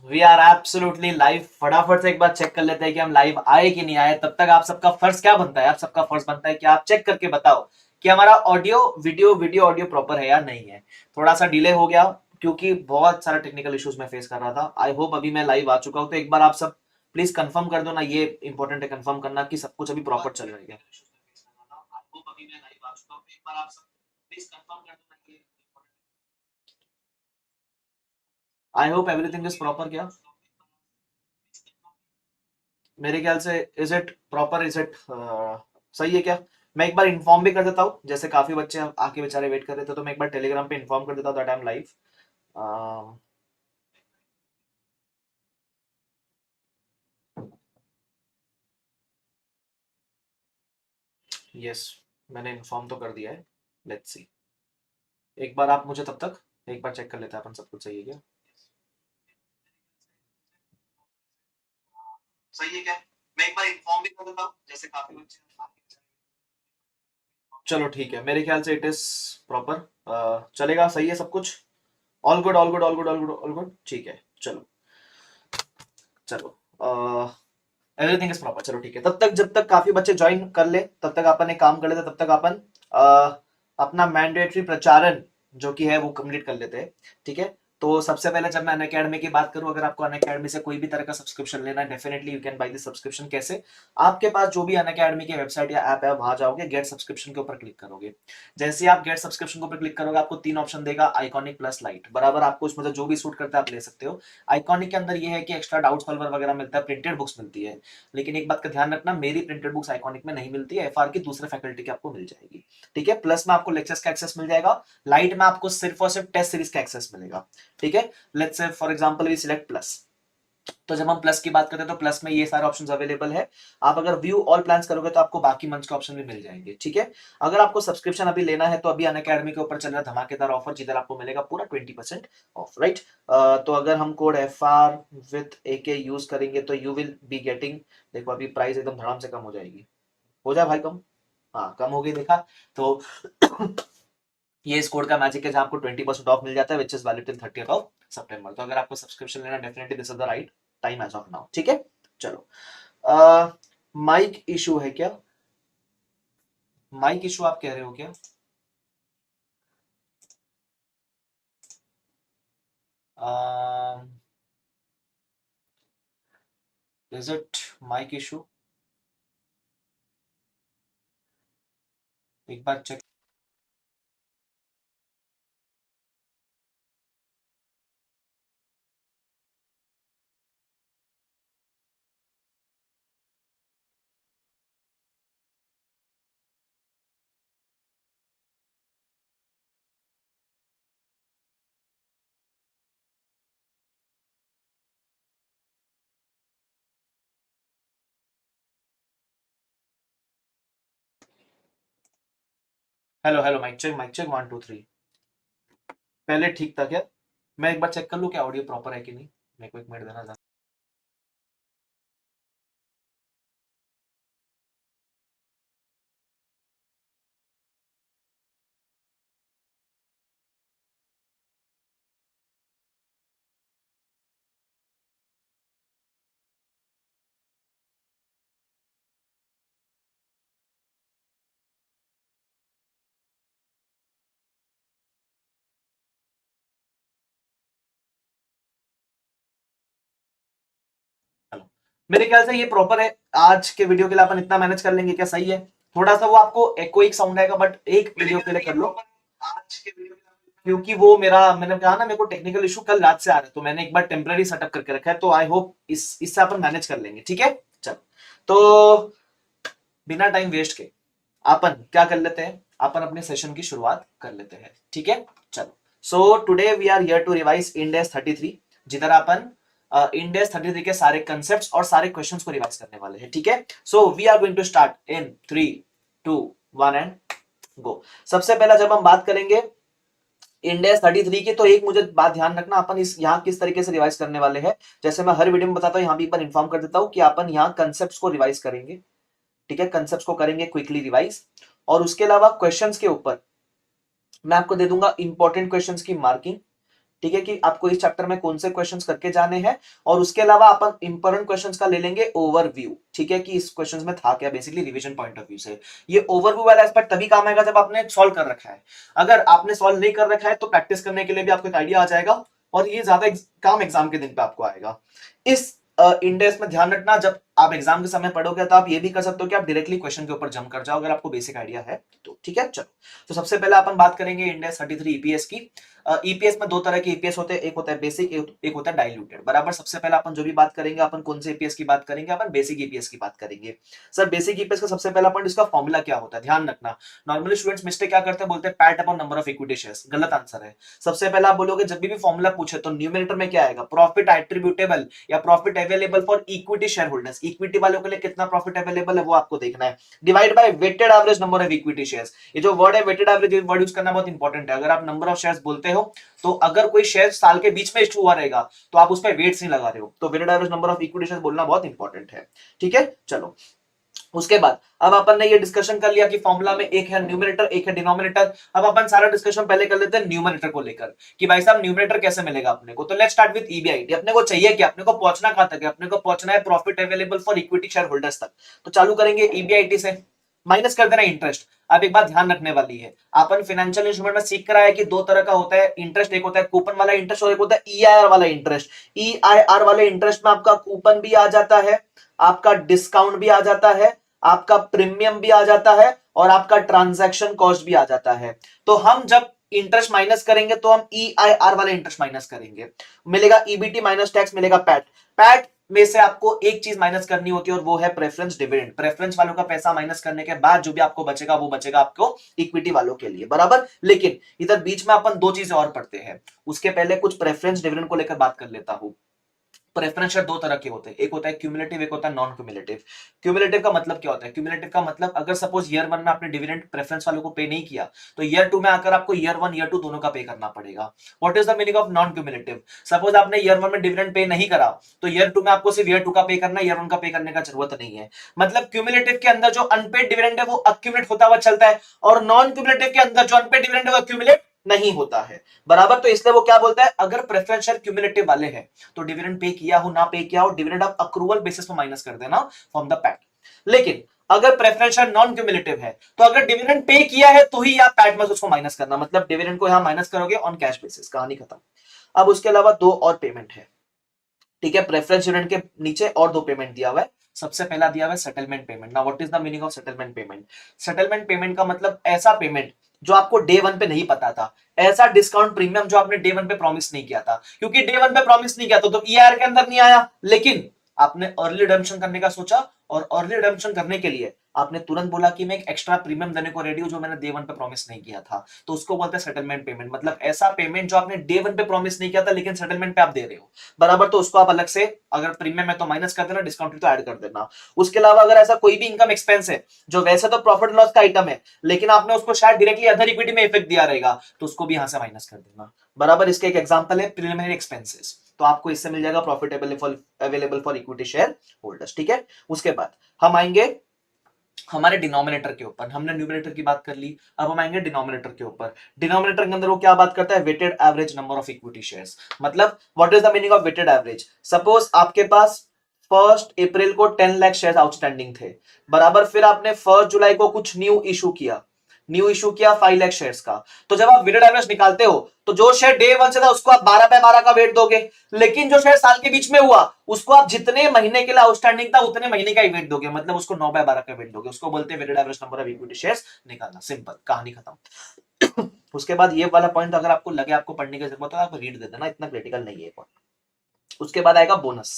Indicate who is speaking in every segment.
Speaker 1: We are absolutely live. फटाफट से एक बार चेक कर लेते हैं कि हम लाइव आए कि नहीं आए। तब तक आप सबका फर्ज क्या बनता है, आप सबका फर्ज बनता है कि आप चेक करके बताओ कि हमारा ऑडियो वीडियो ऑडियो प्रॉपर है या नहीं है। थोड़ा सा डिले हो गया क्योंकि बहुत सारा टेक्निकल इश्यूज मैं फेस कर रहा था। आई होप अभी मैं लाइव आ चुका हूं, तो एक बार आप सब प्लीज कंफर्म कर दो ना, ये इंपॉर्टेंट है कंफर्म करना कि सब कुछ अभी प्रॉपर चल रहा है। I hope everything is proper. क्या मेरे ख्याल से is it proper, is it सही है क्या? मैं एक बार इन्फॉर्म भी कर देता हूँ, जैसे काफी बच्चे आके बेचारे वेट कर रहे थे, तो मैं एक बार टेलीग्राम पे इन्फॉर्म कर देता हूँ that I am live. Yes, मैंने इन्फॉर्म तो कर दिया है। लेट्स सी, एक बार आप मुझे तब तक एक बार चेक कर लेते हैं अपन सब कुछ सही है क्या। सही है क्या? मैं एक बार इन्फॉर्म भी कर देता हूँ, जैसे काफी बच्चे चलो ठीक है, मेरे ख्याल से इट इज प्रॉपर चलेगा, सही है सब कुछ। All good all good all good all good all good, ठीक है। चलो चलो, एवरीथिंग इज प्रॉपर। चलो ठीक है, तब तक जब तक काफी बच्चे ज्वाइन कर ले तब तक अपन एक काम कर लेते, तब तक अपन अपना मैंडेटरी प्रचारण जो कि है वो कंप्लीट कर लेते हैं। ठीक है, तो सबसे पहले जब मैं अनअकैडमी की बात करूं, अगर आपको अनअकैडमी से कोई भी तरह का सब्सक्रिप्शन लेना है, definitely you can by this subscription. कैसे? आपके पास जो भी अनअकैडमी की वेबसाइट या ऐप है, वहां जाओगे, गेट सब्सक्रिप्शन के ऊपर क्लिक करोगे। जैसे ही आप गेट सब्सक्रिप्शन के ऊपर क्लिक करोगे, आपको तीन ऑप्शन देगा, आइकॉनिक प्लस लाइट। बराबर, आपको उसमें जो भी सूट करता है आप ले सकते हो। आइकॉनिक के अंदर ये है कि एक्स्ट्रा डाउट सॉल्वर वगैरह मिलता है, प्रिंटेड बुक्स मिलती है। लेकिन एक बात का ध्यान रखना, मेरी प्रिंटेड बुक्स आइकॉनिक में नहीं मिलती है, एफआर की दूसरे फैकल्टी की आपको मिल जाएगी। ठीक है, प्लस में आपको लेक्चर्स का एक्सेस मिल जाएगा। लाइट में आपको सिर्फ और सिर्फ टेस्ट सीरीज का एक्सेस मिलेगा। ठीक है, let's say for example we select plus. तो जब हम प्लस की बात करते हैं तो प्लस में ये सारे ऑप्शंस अवेलेबल है। आप अगर व्यू ऑल प्लान्स करोगे तो आपको बाकी मंथ्स के ऑप्शन भी मिल जाएंगे। ठीक है, अगर आपको सब्सक्रिप्शन अभी लेना है तो अभी अनअकैडमी के ऊपर चल रहा है धमाकेदार ऑफर, जिधर आपको मिलेगा पूरा 20% ऑफ, राइट। तो अगर हम कोड एफ आर विथ ए के यूज करेंगे तो यू विल बी गेटिंग, देखो अभी प्राइस एकदम धड़ाम से कम हो जाएगी। हो जाए भाई कम, हाँ कम हो गई, देखा? तो ये इस कोड का मैजिक है जहां आपको 20% ऑफ मिल जाता है, which is valid till 30th of सितंबर। तो अगर आपको सब्सक्रिप्शन लेना, definitely this is the right time as of now. ठीक है, चलो। माइक इशू है क्या? माइक इशू आप कह रहे हो क्या? Is it mic issue? एक बार check. Hello hello, mic check 1 2 3। पहले ठीक था क्या? मैं एक बार चेक कर लूं क्या ऑडियो प्रॉपर है कि नहीं। मेरे को एक मिनट देना था। हेलो, मेरे ख्याल से ये प्रॉपर है। आज के वीडियो के लिए अपन इतना मैनेज कर लेंगे क्या? सही है। थोड़ा सा वो आपको एको एक साउंड आएगा, बट एक वीडियो के लिए कर लो। आज के वीडियो क्योंकि वो मेरा, मैंने कहा ना मेरे को टेक्निकल इशू कल रात से आ रहा है, तो मैंने एक बार टेम्पररी सेटअप करके रखा है, तो आई होप इससे अपन मैनेज कर लेंगे। ठीक है, चल। तो बिना टाइम वेस्ट के अपन क्या कर लेते हैं, अपन अपने सेशन की शुरुआत कर लेते हैं। ठीक है, चलो। So today we are here to revise index 33, जिधर अपन इंडेक्स 33 के सारे कंसेप्ट्स और सारे क्वेश्चंस को रिवाइज करने वाले हैं। ठीक है, so we are going to start in 3 2 1 and go. सबसे पहला जब हम बात करेंगे इंडेक्स 33 की, तो एक मुझे बात ध्यान रखना, अपन इस यहाँ किस तरीके से रिवाइज करने वाले हैं। जैसे मैं हर वीडियो में बताता हूँ, यहाँ भी एक बार इन्फॉर्म कर देता हूँ कि अपन यहाँ कंसेप्ट को रिवाइज करेंगे। ठीक है, कंसेप्ट को करेंगे क्विकली रिवाइज, और उसके अलावा क्वेश्चंस के ऊपर मैं आपको दे दूंगा इंपॉर्टेंट क्वेश्चंस की मार्किंग। ठीक है, कि आपको इस चैप्टर में कौन से क्वेश्चंस करके जाने हैं, और उसके अलावा अपन इंपॉर्टेंट क्वेश्चंस का ले लेंगे ओवरव्यू, ठीक है, कि इस क्वेश्चंस में था क्या basically revision point of view से। ये ओवरव्यू वाला एस्पेक्ट तभी काम आएगा जब आपने सॉल्व कर रखा है। अगर आपने सॉल्व नहीं कर रखा है तो प्रैक्टिस करने के लिए भी आपको एक आइडिया आ जाएगा, और ये ज्यादा काम एग्जाम के दिन पे आपको आएगा। इस इंडेक्स में ध्यान रखना, जब आप एग्जाम के समय पढ़ोगे तो आप ये भी कर सकते हो कि आप डायरेक्टली क्वेश्चन के ऊपर जंप कर जाओ, अगर आपको बेसिक आइडिया है तो, ठीक है। चलो, तो सबसे पहले अपन बात करेंगे इंडेक्स 33 ईपीएस की। ईपीएस में दो तरह के ईपीएस होते हैं, एक होता है बेसिक, एक होता है डाइल्यूटेड, बराबर। सबसे पहले अपन जो भी बात करेंगे, अपन कौन से ईपीएस की बात करेंगे, अपन बेसिक ईपीएस की बात करेंगे। सर बेसिक ईपीएस का सबसे पहला पॉइंट, इसका फॉर्मूला क्या होता है, ध्यान रखना। नॉर्मली स्टूडेंट्स मिस्टेक क्या करते हैं, बोलते हैं PAT upon number of equity shares, गलत आंसर है। सबसे पहले आप बोलोगे जब भी फॉर्मूला पूछे तो न्यूमरेटर में क्या आएगा, प्रॉफिट एट्रीब्यूटेबल या profit available for equity share holders. Equity वालों के लिए कितना प्रॉफिट अवेलेबल है वो आपको देखना है, divide by weighted average number of equity shares. ये जो वर्ड है वेटेड एवरेज, वर्ड यूज करना बहुत इंपॉर्टेंट है। अगर आप नंबर ऑफ शेयर्स बोलते हो तो अगर कोई शेयर साल के बीच में इश्यू हुआ रहेगा तो आप उस पर वेट्स नहीं लगा रहे हो, तो weighted average number of equity shares बोलना बहुत इंपॉर्टेंट है, ठीक है। चलो, उसके बाद अब अपन ने ये डिस्कशन कर लिया कि फॉर्मूला में एक है न्यूमरेटर, एक है डिनोमिनेटर। अब अपन सारा डिस्कशन पहले कर लेते हैं न्यूमरेटर को लेकर, कि भाई साहब न्यूमरेटर कैसे मिलेगा अपने को। तो लेट्स स्टार्ट विद ईबीआईटी। अपने को चाहिए क्या, अपने को पहुंचना कहां तक है, अपने को पहुंचना है profit available for equity share holders तक। तो चालू करेंगे ईबीआईटी से, माइनस कर देना इंटरेस्ट। अब एक बात ध्यान रखने वाली है, अपन फाइनेंशियल इंस्ट्रूमेंट में सीख कर आए कि दो तरह का होता है इंटरेस्ट, एक होता है कूपन वाला इंटरेस्ट और एक होता है ईआईआर वाला इंटरेस्ट। ईआईआर वाले इंटरेस्ट में आपका कूपन भी आ जाता है, आपका डिस्काउंट भी आ जाता है, आपका प्रीमियम भी आ जाता है, और आपका ट्रांजैक्शन कॉस्ट भी आ जाता है। तो हम जब इंटरेस्ट माइनस करेंगे तो हम ईआईआर वाला इंटरेस्ट माइनस करेंगे, मिलेगा ईबीटी माइनस टैक्स, मिलेगा पैट। पैट में से आपको एक चीज माइनस करनी होती है और वो है प्रेफरेंस डिविडेंड। प्रेफरेंस वालों का पैसा माइनस करने के बाद जो भी आपको बचेगा वो बचेगा आपको इक्विटी वालों के लिए, बराबर। लेकिन इधर बीच में अपन दो चीजें और पढ़ते हैं, उसके पहले कुछ प्रेफरेंस डिविडेंड को लेकर बात कर लेता हूं। प्रेफरेंस शेयर दो तरह के होते हैं, एक होता है क्यूमुलेटिव, एक होता है नॉन क्यूमुलेटिव। क्यूमुलेटिव का मतलब क्या होता है, क्यूमुलेटिव का मतलब अगर सपोज ईयर 1 में आपने डिविडेंड प्रेफरेंस वालों को पे नहीं किया तो ईयर 2 में आकर आपको ईयर 1 ईयर 2 दोनों का पे करना पड़ेगा। What is the meaning of non cumulative, suppose आपने ईयर 1 में डिविडेंड पे नहीं करा तो ईयर 2 में आपको सिर्फ ईयर 2 का पे करना है, ईयर 1 का पे करने का जरूरत नहीं है। मतलब क्यूमुलेटिव के अंदर जो अनपेड डिविडेंड है वो अक्यूमुलेट होता हुआ चलता है, और नॉन क्यूमुलेटिव के अंदर जो अनपेड डिविडेंड है वो अक्यूमुलेट नहीं होता है, बराबर। तो इसलिए वो क्या बोलता है, अगर प्रेफरेंस शेयर क्यूमुलेटिव वाले हैं तो डिविडेंड पे किया हो ना पे किया हो, डिविडेंड आप अक्रूवल बेसिस पे माइनस कर देना फ्रॉम द पैट। लेकिन अगर प्रेफरेंस शेयर नॉन क्यूमुलेटिव है तो अगर डिविडेंड पे किया है तो ही आप पैट में उसको माइनस करना, मतलब डिविडेंड को यहां माइनस करोगे ऑन कैश बेसिस, कहानी खत्म। अब उसके अलावा दो और पेमेंट है, ठीक है। प्रेफरेंस डिविडेंड के नीचे और दो पेमेंट दिया हुआ है। सबसे पहला दिया हुआ है settlement payment. Now what is the meaning of settlement payment, settlement payment का मतलब ऐसा पेमेंट जो आपको डे 1 पे नहीं पता था, ऐसा डिस्काउंट प्रीमियम जो आपने डे 1 पे प्रॉमिस नहीं किया था, क्योंकि डे 1 पे प्रॉमिस नहीं किया तो ईआर के अंदर नहीं आया, लेकिन आपने अर्ली रिडेम्पशन करने का सोचा और अर्ली रिडेम्पशन करने के लिए आपने तुरंत बोला कि मैं एक एक्स्ट्रा प्रीमियम देने को रेडी हूं जो मैंने डे 1 पे प्रॉमिस नहीं किया था, तो उसको बोलते हैं सेटलमेंट पेमेंट। मतलब ऐसा पेमेंट जो आपने डे 1 पे प्रॉमिस नहीं किया था लेकिन सेटलमेंट पे आप दे रहे हो, बराबर। तो उसको आप अलग से, अगर प्रीमियम है तो माइनस कर देना, डिस्काउंट तो ऐड कर देना। उसके अलावा अगर ऐसा कोई भी इनकम एक्सपेंस है जो वैसे तो प्रॉफिट लॉस का आइटम है लेकिन आपने उसको शायद डायरेक्टली अदर इक्विटी में इफेक्ट दिया रहेगा तो उसको भी यहां से माइनस कर देना, बराबर। इसके एक एग्जांपल है प्रिलिमिनरी एक्सपेंसेस, तो आपको इससे मिल जाएगा profit available for equity share holders, ठीक है। उसके बाद हम आएंगे हमारे डिनोमिनेटर के ऊपर। हमने न्यूमरेटर की बात कर ली, अब हम आएंगे डिनोमिनेटर के ऊपर। डिनोमिनेटर के अंदर वो क्या बात करता है, weighted average number of equity shares. मतलब what is the meaning of weighted average, suppose आपके पास 1 अप्रैल को 10 लाख शेयर आउटस्टैंडिंग थे, बराबर। फिर आपने 1 जुलाई को कुछ न्यू इशू किया 5 लाख शेयर्स का। तो जब आप वेटेड एवरेज निकालते हो तो जो शेयर डे 1 से था उसको आप 12 पे 12 का वेट दोगे, लेकिन जो शेयर साल के बीच में हुआ उसको आप जितने महीने के लिए आउटस्टैंडिंग था उतने महीने का ही वेट दोगे, मतलब उसको 9/12 का वेट दोगे। उसको बोलते हैं weighted average number of equity shares निकालना, सिंपल, कहानी खत्म। उसके बाद ये वाला पॉइंट अगर आपको लगे आपको पढ़ने की जरूरत है आप रीड दे देना, इतना क्रिटिकल नहीं है पॉइंट। उसके बाद आएगा बोनस।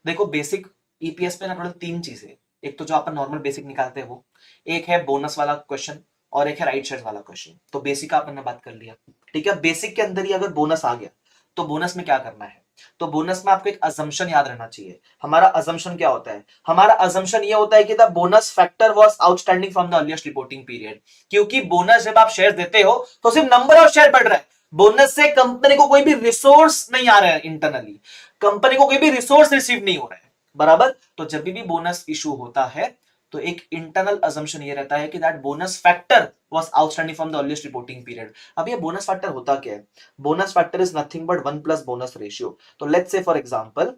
Speaker 1: देखो बेसिक ईपीएस पे ना टोटल 3 चीजें, एक तो जो अपन नॉर्मल बेसिक निकालते हैं वो, एक है बोनस वाला क्वेश्चन और एक है राइट शेयर वाला क्वेश्चन। तो बेसिक का अपन ने बात कर लिया, ठीक है। बेसिक के अंदर ही अगर बोनस आ गया तो बोनस में क्या करना है, तो बोनस में आपको एक अजम्पशन याद रहना चाहिए। हमारा अजम्पशन क्या होता है, हमारा अजम्पशन ये होता है कि the bonus factor was outstanding from the earliest reporting period. क्योंकि बोनस जब आप शेयर देते हो तो सिर्फ नंबर ऑफ शेयर बढ़ रहा है, बोनस से कंपनी को कोई भी रिसोर्स नहीं आ रहा है, इंटरनली कंपनी को कोई भी रिसोर्स रिसीव नहीं हो रहा है, बराबर। तो जब भी बोनस इशू होता है तो एक इंटरनल अजम्पशन ये रहता है कि that bonus factor was outstanding from the earliest reporting period. अब ये बोनस फैक्टर होता क्या है? Bonus factor is nothing but 1 plus bonus ratio. तो लेट्स से फॉर एग्जांपल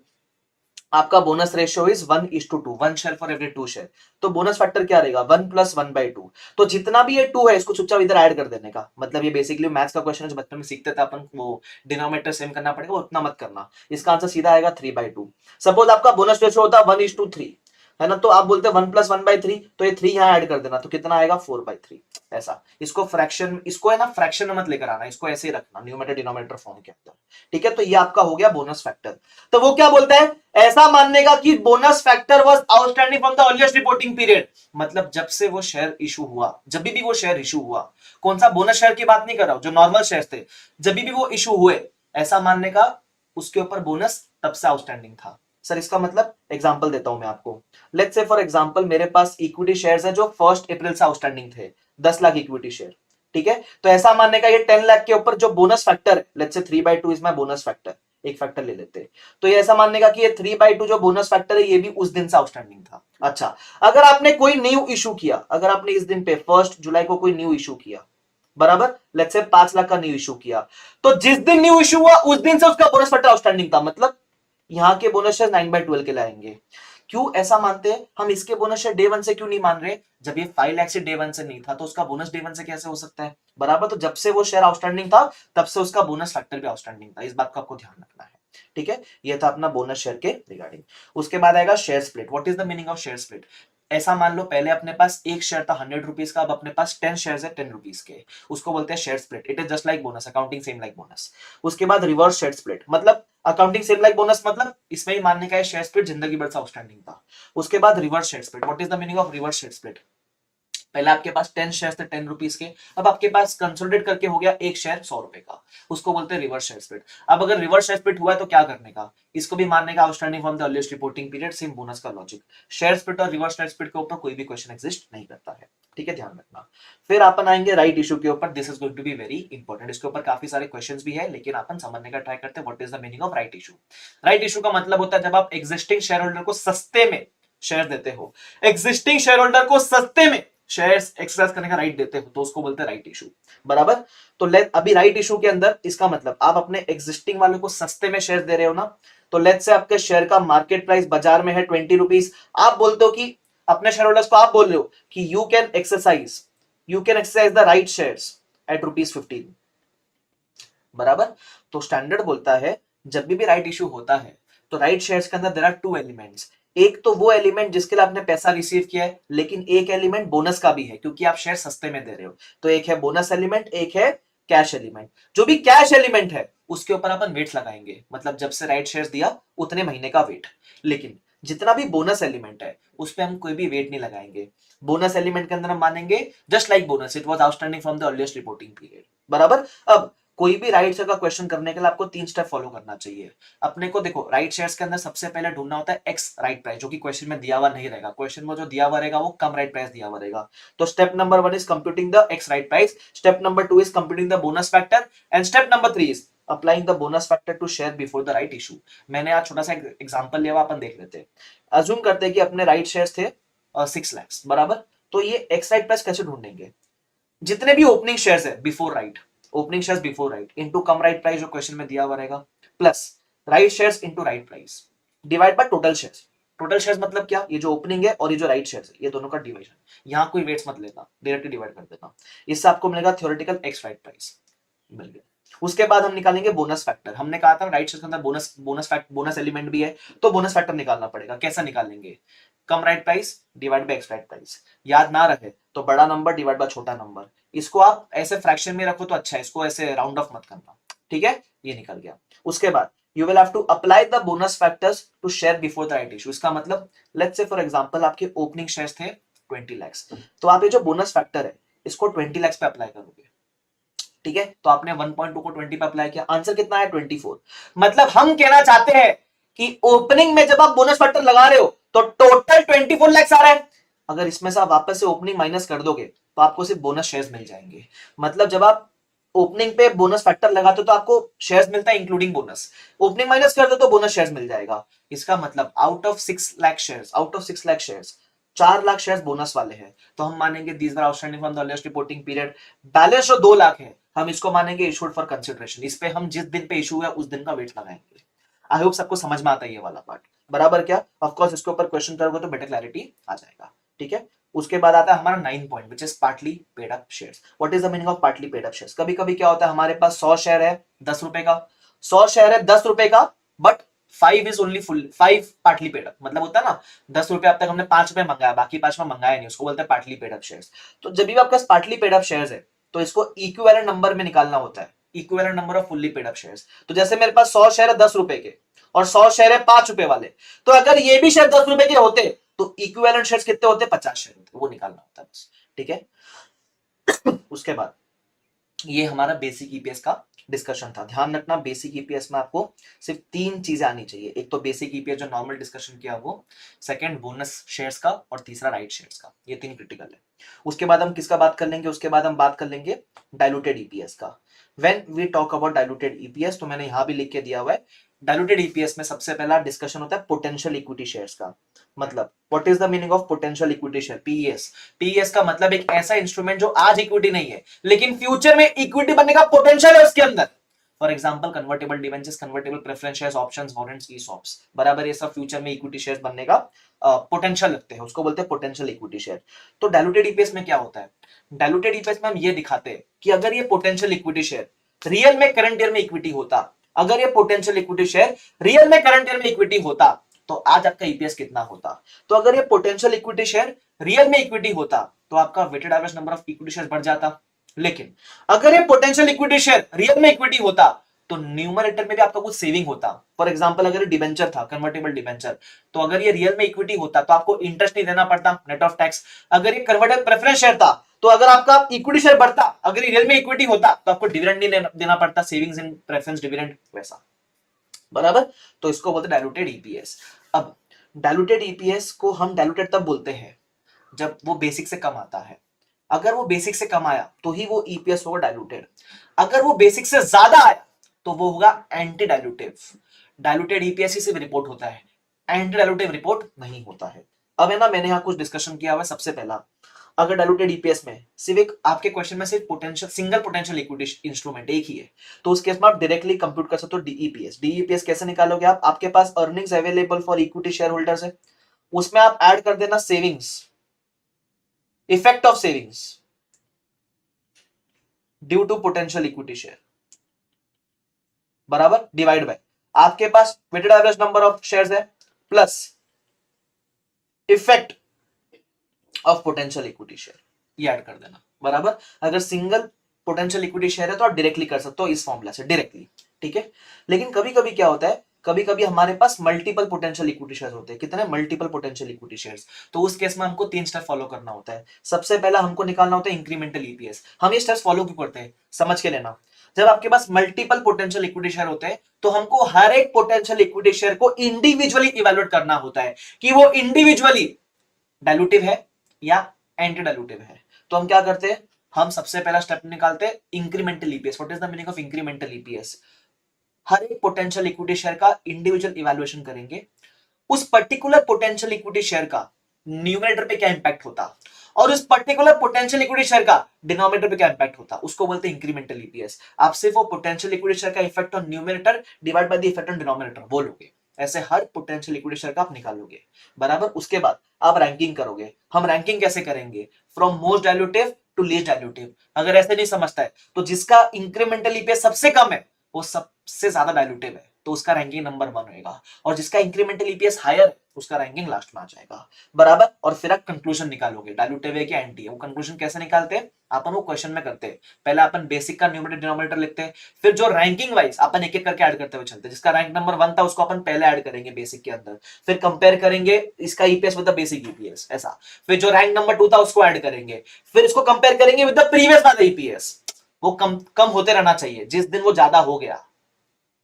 Speaker 1: आपका bonus ratio is 1:2, 1 share for every 2 share. तो bonus factor क्या रहेगा? 1 प्लस 1/2। तो जितना भी ये 2 है इसको चुपचाप इधर ऐड कर देने का। मतलब ये बेसिकली मैथ्स का क्वेश्चन है जो बचपन में सीखते थे अपन, वो डिनोमिनेटर सेम करना पड़ेगा, वो उतना मत करना। इसका आंसर सीधा आएगा 3/2। सपोज आपका बोनस रेशियो होता है 1:3, है ना, तो आप बोलते हैं 1 प्लस 1/3, तो ये 3 यहाँ ऐड कर देना, तो कितना आएगा? 4/3। ऐसा इसको फ्रैक्शन, इसको है ना फ्रैक्शन में मत लेकर आना, इसको ऐसे ही रखना न्यूमरेटर डिनोमिनेटर फॉर्म के अंदर। ठीक है, तो ये आपका हो गया बोनस फैक्टर। तो वो क्या बोलता है? ऐसा मानने का कि bonus factor was outstanding from the earliest reporting period. मतलब जब से वो शेयर इशू हुआ, जब भी वो शेयर इशू हुआ, कौन सा बोनस शेयर की बात नहीं कर रहा हूं, जो नॉर्मल शेयर थे, जब भी वो इशू हुए, ऐसा मानने का उसके ऊपर बोनस तब से आउटस्टैंडिंग था। सर इसका मतलब एग्जांपल देता हूं मैं आपको। लेट्स से फॉर एग्जांपल मेरे पास इक्विटी शेयर्स हैं जो 1 अप्रैल से आउटस्टैंडिंग थे, 10 लाख इक्विटी शेयर। ठीक है, तो ऐसा मानने का ये 10 लाख के ऊपर जो bonus factor, let's say 3/2 is my bonus factor, एक फैक्टर ले लेते हैं, तो ये ऐसा मानने का कि ये 3/2 जो बोनस फैक्टर है ये भी उस दिन से आउटस्टैंडिंग था। अच्छा, अगर आपने कोई न्यू इशू किया, अगर आपने इस दिन पे 1 जुलाई को कोई न्यू इशू किया, बराबर, लेट्स से 5 लाख का न्यू इशू किया, तो जिस दिन न्यू इशू हुआ उस दिन से उसका बोनस फैक्टर आउटस्टैंडिंग था। मतलब यहां के बोनस शेयर 9/12 के लाएंगे। क्यों ऐसा मानते हैं हम? इसके बोनस शेयर डे 1 से क्यों नहीं मान रहे? जब ये 5 लाख से डे 1 से नहीं था तो उसका बोनस डे 1 से कैसे हो सकता है? बराबर, तो जब से वो शेयर आउटस्टैंडिंग था तब से उसका बोनस फैक्टर भी आउटस्टैंडिंग था। इस बात का आपको ध्यान रखना है। ठीक है, ये था अपना बोनस शेयर के रिगार्डिंग। उसके बाद आएगा share split. What is the meaning of share split? ऐसा मान लो पहले अपने पास एक शेयर था 100 रुपीज का, अब अपने पास 10 शेयर है 10 रुपीज के, उसको बोलते हैं share split. It is just like bonus, accounting same like bonus. उसके बाद रिवर्स शेयर स्प्लिट, मतलब अकाउंटिंग सेम लाइक बोनस, मतलब इसमें ही मानने का है शेयर स्प्लिट जिंदगी भर से आउटस्टैंडिंग था। उसके बाद reverse share split. What is the meaning of reverse share split? पहले आपके पास 10 शेयर थे 10 रुपीज के, अब आपके पास कंसोलिडेट करके हो गया एक शेयर 100 रुपए का, उसको बोलते हैं रिवर्स शेयर स्प्लिट। अब अगर रिवर्स शेयर स्प्लिट हुआ है तो क्या करने का? इसको भी मानने का outstanding from the earliest reporting period, same bonus का लॉजिक। शेयर स्प्लिट और रिवर्स शेयर स्प्लिट के ऊपर कोई भी क्वेश्चन एग्जिस्ट नहीं करता है। ठीक है, ध्यान रखना। फिर अपन आएंगे राइट इशू के ऊपर। This is going to be very important. इसके ऊपर काफी सारे क्वेश्चंस भी है, लेकिन अपन समझने का ट्राई करते हैं what is the meaning of right issue. Right issue का मतलब होता है जब आप एग्जिस्टिंग शेयर होल्डर को सस्ते में शेयर देते हो, एग्जिस्टिंग शेयर होल्डर को सस्ते में शेयर्स एक्सरसाइज करने का राइट देते हो, तो उसको बोलते हैं राइट इशू। बराबर, तो लेट अभी राइट इशू के अंदर इसका मतलब आप अपने एग्जिस्टिंग वालों को सस्ते में शेयर दे रहे हो ना। तो लेट्स से आपके शेयर का मार्केट प्राइस बाजार में है 20 रुपीज, आप बोलते हो कि अपने शेयर होल्डर्स को आप बोल रहे हो कि you can exercise the right shares at ₹15। बराबर, तो स्टैंडर्ड बोलता है जब भी राइट इशू होता है तो राइट शेयर्स के अंदर देयर आर 2 एलिमेंट्स। एक तो वो एलिमेंट जिसके लिए आपने पैसा रिसीव किया है, लेकिन एक एलिमेंट बोनस का भी है क्योंकि आप शेयर सस्ते में दे रहे हो। तो एक है बोनस एलिमेंट, एक है कैश एलिमेंट। जो भी कैश एलिमेंट है उसके ऊपर अपन वेट लगाएंगे, मतलब जब से राइट शेयर्स दिया उतने महीने का वेट। लेकिन जितना भी बोनस एलिमेंट है उस पर हम कोई भी वेट नहीं लगाएंगे। बोनस एलिमेंट के अंदर हम मानेंगे just like bonus, it was outstanding from the earliest reporting period. बराबर, अब कोई भी राइट शेयर का क्वेश्चन करने के लिए आपको 3 स्टेप फॉलो करना चाहिए। अपने को देखो राइट शेयर्स के अंदर सबसे पहले ढूंढना होता है एक्स राइट प्राइस, जो कि क्वेश्चन में दिया हुआ नहीं रहेगा। क्वेश्चन में जो दिया हुआ रहेगा वो कम राइट प्राइस दिया हुआ रहेगा। तो step number 1 is computing the ex right price, step number 2 is computing the bonus factor, and step number 3 is applying the bonus factor to share before the right issue. मैंने आज छोटा सा example लिया हुआ, अपन देख लेते हैं। अज्यूम करते हैं कि अपने राइट शेयर्स थे 6 लाख, बराबर। तो ये एक्स राइट प्राइस कैसे ढूंढेंगे? जितने भी ओपनिंग शेयर्स है before right, opening shares before right into cum right price जो क्वेश्चन में दिया हुआ रहेगा, plus right shares into right price divide by total shares. Total shares मतलब क्या? ये जो ओपनिंग है और ये जो राइट शेयर्स है, ये दोनों का डिवीजन। यहां कोई वेट्स मत लेना, डायरेक्टली डिवाइड कर देना। इससे आपको मिलेगा थ्योरेटिकल एक्स राइट प्राइस, मिल गया। उसके बाद हम निकालेंगे बोनस फैक्टर। हमने कहा था राइट शेयर्स के अंदर बोनस एलिमेंट भी है, तो बोनस फैक्टर निकालना पड़ेगा। कैसा निकालेंगे? Cum right price divide by ex right price. याद ना रहे तो बड़ा नंबर डिवाइड बाय छोटा नंबर। इसको आप ऐसे फ्रैक्शन में रखो तो अच्छा है, इसको ऐसे राउंड ऑफ मत करना। ठीक है, ये निकल गया। उसके बाद you will have to apply the bonus factors to share before the right issue. इसका मतलब लेट्स से फॉर एग्जांपल आपके ओपनिंग शेयर्स थे 20 लाख, तो आप ये जो बोनस फैक्टर है इसको 20 लाख पे अप्लाई करोगे। ठीक है, तो आपने 1.2 को 20 पे अप्लाई किया, आंसर कितना है? 24। मतलब हम कहना चाहते हैं कि ओपनिंग में जब आप बोनस फैक्टर लगा रहे हो तो टोटल 24 लाख आ रहा है। अगर इसमें से आप वापस से ओपनिंग माइनस कर दोगे तो आपको सिर्फ बोनस शेयर्स मिल जाएंगे। मतलब जब आप ओपनिंग पे बोनस फैक्टर लगाते हो तो आपको शेयर्स मिलता है इंक्लूडिंग बोनस, ओपनिंग माइनस कर दो तो बोनस शेयर्स मिल जाएगा। इसका मतलब आउट ऑफ 6 lakh shares 4 lakh shares bonus वाले हैं, तो हम मानेंगे these are outstanding from the earliest reporting period. Balance जो 2 लाख है हम इसको मानेंगे इशूड फॉर कंसिडरेशन। इस पे हम जिस दिन पे इशू है उस दिन का वेट लगाएंगे। आई होप सबको समझ में आता है ये वाला पार्ट, बराबर क्या? ऑफ कोर्स इसके ऊपर क्वेश्चन करोगे तो बेटर क्लैरिटी आ जाएगा, ठीक है। उसके बाद आता है हमारा 9 point which is partly paid up shares. What is the meaning of partly paid up shares? कभी कभी क्या होता है हमारे पास 100 शेयर है 10 रुपए का, 100 शेयर है 10 रुपए का, but 5 is only full 5 partly paid up. मतलब होता है ना 10 रुपए अब तक हमने 5 रुपए मंगाया, बाकी 5 में मंगाया नहीं, उसको बोलते हैं पार्टली पेड अप शेयर्स। तो जब भी आपके पास पार्टली पेड अप शेयर्स है तो इसको इक्विवेलेंट नंबर में निकालना होता है, equivalent number off fully paid up shares. तो जैसे मेरे पास 100 शेयर है 10 रुपए के और 100 शेयर है 5 रुपए वाले, तो अगर ये भी शेयर 10 रुपए के होते तो इक्विवेलेंट शेयर्स कितने होते? 50 शेयर होते, वो निकालना होता है बस, ठीक है। उसके बाद ये हमारा बेसिक ईपीएस का डिस्कशन था। ध्यान रखना बेसिक ईपीएस में आपको सिर्फ 3 चीजें आनी चाहिए, एक तो बेसिक ईपीएस जो नॉर्मल डिस्कशन किया वो, सेकंड बोनस शेयर्स का, और तीसरा राइट शेयर्स का। ये 3 क्रिटिकल है। उसके बाद हम किसका बात कर लेंगे? उसके बाद हम बात कर लेंगे डाइल्यूटेड ईपीएस का। When we talk about diluted EPS, तो मैंने यहां भी लिख के दिया हुआ है, डाइल्यूटेड ईपीएस में सबसे पहला डिस्कशन होता है पोटेंशियल इक्विटी शेयर्स का। मतलब what is the meaning of potential equity share? PES. PES का मतलब एक ऐसा इंस्ट्रूमेंट जो आज इक्विटी नहीं है लेकिन फ्यूचर में इक्विटी बनने का पोटेंशियल है उसके अंदर। For example convertible debentures, convertible preference shares, options, warrants, ESOPs, बराबर ये सब फ्यूचर में इक्विटी शेयर्स बनने का पोटेंशियल रखते हैं, उसको बोलते हैं पोटेंशियल इक्विटी शेयर। तो डाइल्यूटेड ईपीएस में क्या होता है? डाइल्यूटेड ईपीएस में हम ये दिखाते हैं कि अगर ये पोटेंशियल इक्विटी शेयर रियल में करंट ईयर में इक्विटी होता, अगर ये पोटेंशियल इक्विटी शेयर रियल में करंट ईयर में इक्विटी होता तो आज आपका ईपीएस कितना होता? तो अगर ये पोटेंशियल इक्विटी शेयर रियल में इक्विटी होता तो आपका weighted average number of equity share बढ़ जाता। लेकिन अगर ये पोटेंशियल इक्विटी शेयर रियल में इक्विटी होता तो न्यूमरेटर में भी आपका कुछ सेविंग होता। फॉर एग्जांपल अगर डिबेंचर था, कन्वर्टेबल डिबेंचर, तो अगर ये रियल में इक्विटी होता तो आपको इंटरेस्ट नहीं देना पड़ता, नेट ऑफ टैक्स। अगर ये कन्वर्टेबल प्रेफरेंस शेयर था तो अगर आपका इक्विटी शेयर बढ़ता, अगर ये रियल में इक्विटी होता तो आपको डिविडेंड नहीं देना पड़ता, सेविंग्स इन प्रेफरेंस डिविडेंड वैसा, बराबर। तो इसको बोलते हैं डाइल्यूटेड ईपीएस। अब डाइल्यूटेड ईपीएस को हम डाइल्यूटेड तब बोलते हैं जब वो बेसिक से कम आता है। अगर वो बेसिक से कम आया तो ही वो ईपीएस होगा डाइल्यूटेड। अगर वो बेसिक से ज्यादा आया तो वो होगा एंटी डाइल्यूटिव। डाइल्यूटेड ईपीएस ही सिर्फ रिपोर्ट होता है, एंटी डाइल्यूटिव रिपोर्ट नहीं होता है। अब है ना, मैंने यहां कुछ डिस्कशन किया हुआ है। सबसे पहला, अगर डाइल्यूटेड ईपीएस में सिर्फ एक आपके क्वेश्चन में सिर्फ potential single potential equity instrument एक ही है, तो उस केस में आप डायरेक्टली कंप्यूट कर सकते हो डीईपीएस। डीईपीएस कैसे निकालोगे आप? आपके पास earnings available for equity shareholders है, उसमें आप ऐड कर देना savings, effect of savings due to potential equity share, बराबर, डिवाइड बाय आपके पास weighted average number of shares है plus effect of potential equity share, ये ऐड कर देना, बराबर। अगर सिंगल पोटेंशियल इक्विटी शेयर है तो आप डायरेक्टली कर सकते हो इस फॉर्मूला से डायरेक्टली, ठीक है। लेकिन कभी कभी क्या होता है, कभी कभी हमारे पास मल्टीपल पोटेंशियल इक्विटी शेयर्स होते हैं। कितने? Multiple potential equity shares. तो उस केस में हमको 3 स्टेप फॉलो करना होता है। सबसे पहला हमको निकालना होता है इंक्रीमेंटल ईपीएस। हम ये स्टेप्स फॉलो क्यों करते हैं समझ के लेना। जब आपके पास मल्टीपल पोटेंशियल इक्विटी शेयर होते हैं तो हमको हर एक पोटेंशियल इक्विटी शेयर को इंडिविजुअली इवैल्यूएट करना होता है कि वो इंडिविजुअली डाइल्यूटिव है या एंटी डाइल्यूटिव है। तो हम क्या करते हैं, हम सबसे पहला स्टेप निकालते हैं incremental EPS. What is the meaning of incremental EPS? हर एक पोटेंशियल इक्विटी शेयर का इंडिविजुअल इवैल्यूएशन करेंगे, उस पर्टिकुलर पोटेंशियल इक्विटी शेयर का न्यूमरेटर पे क्या इंपैक्ट होता और उस पर्टिकुलर पोटेंशियल इक्विटी शेयर का डिनोमिनेटर पे क्या इंपैक्ट होता, उसको बोलते हैं इंक्रीमेंटल ईपीएस। आप सिर्फ वो पोटेंशियल इक्विटी शेयर का effect on numerator divide by the effect on denominator बोलोगे, ऐसे हर पोटेंशियल इक्विटी शेयर का आप निकालोगे, बराबर। उसके बाद आप रैंकिंग करोगे। हम रैंकिंग कैसे करेंगे? From most dilutive to least dilutive. अगर ऐसे नहीं समझता है तो जिसका इंक्रीमेंटल ईपीएस सबसे कम है वो सबसे ज्यादा डाइल्यूटिव है, तो उसका रैंकिंग नंबर 1 होगा, और जिसका इंक्रीमेंटल ईपीएस हायर उसका रैंकिंग लास्ट में आ जाएगा, बराबर। और फिर आप कंक्लूजन निकालोगे डाइल्यूटिव है कि एंटी है। वो कंक्लूजन कैसे निकालते हैं अपन? वो क्वेश्चन में करते हैं। पहले अपन बेसिक का न्यूमरेटर डिनोमिनेटर लिखते हैं, फिर जो रैंकिंग वाइज अपन एक एक करके ऐड करते हुए चलते हैं। जिसका रैंक नंबर 1 था उसको अपन पहले ऐड करेंगे बेसिक के अंदर, फिर कंपेयर करेंगे इसका EPS with the basic EPS ऐसा, फिर जो रैंक नंबर 2 था उसको ऐड करेंगे, फिर इसको कंपेयर करेंगे विद द प्रीवियस वाला ईपीएस। वो कम होते रहना चाहिए, जिस दिन वो ज्यादा हो गया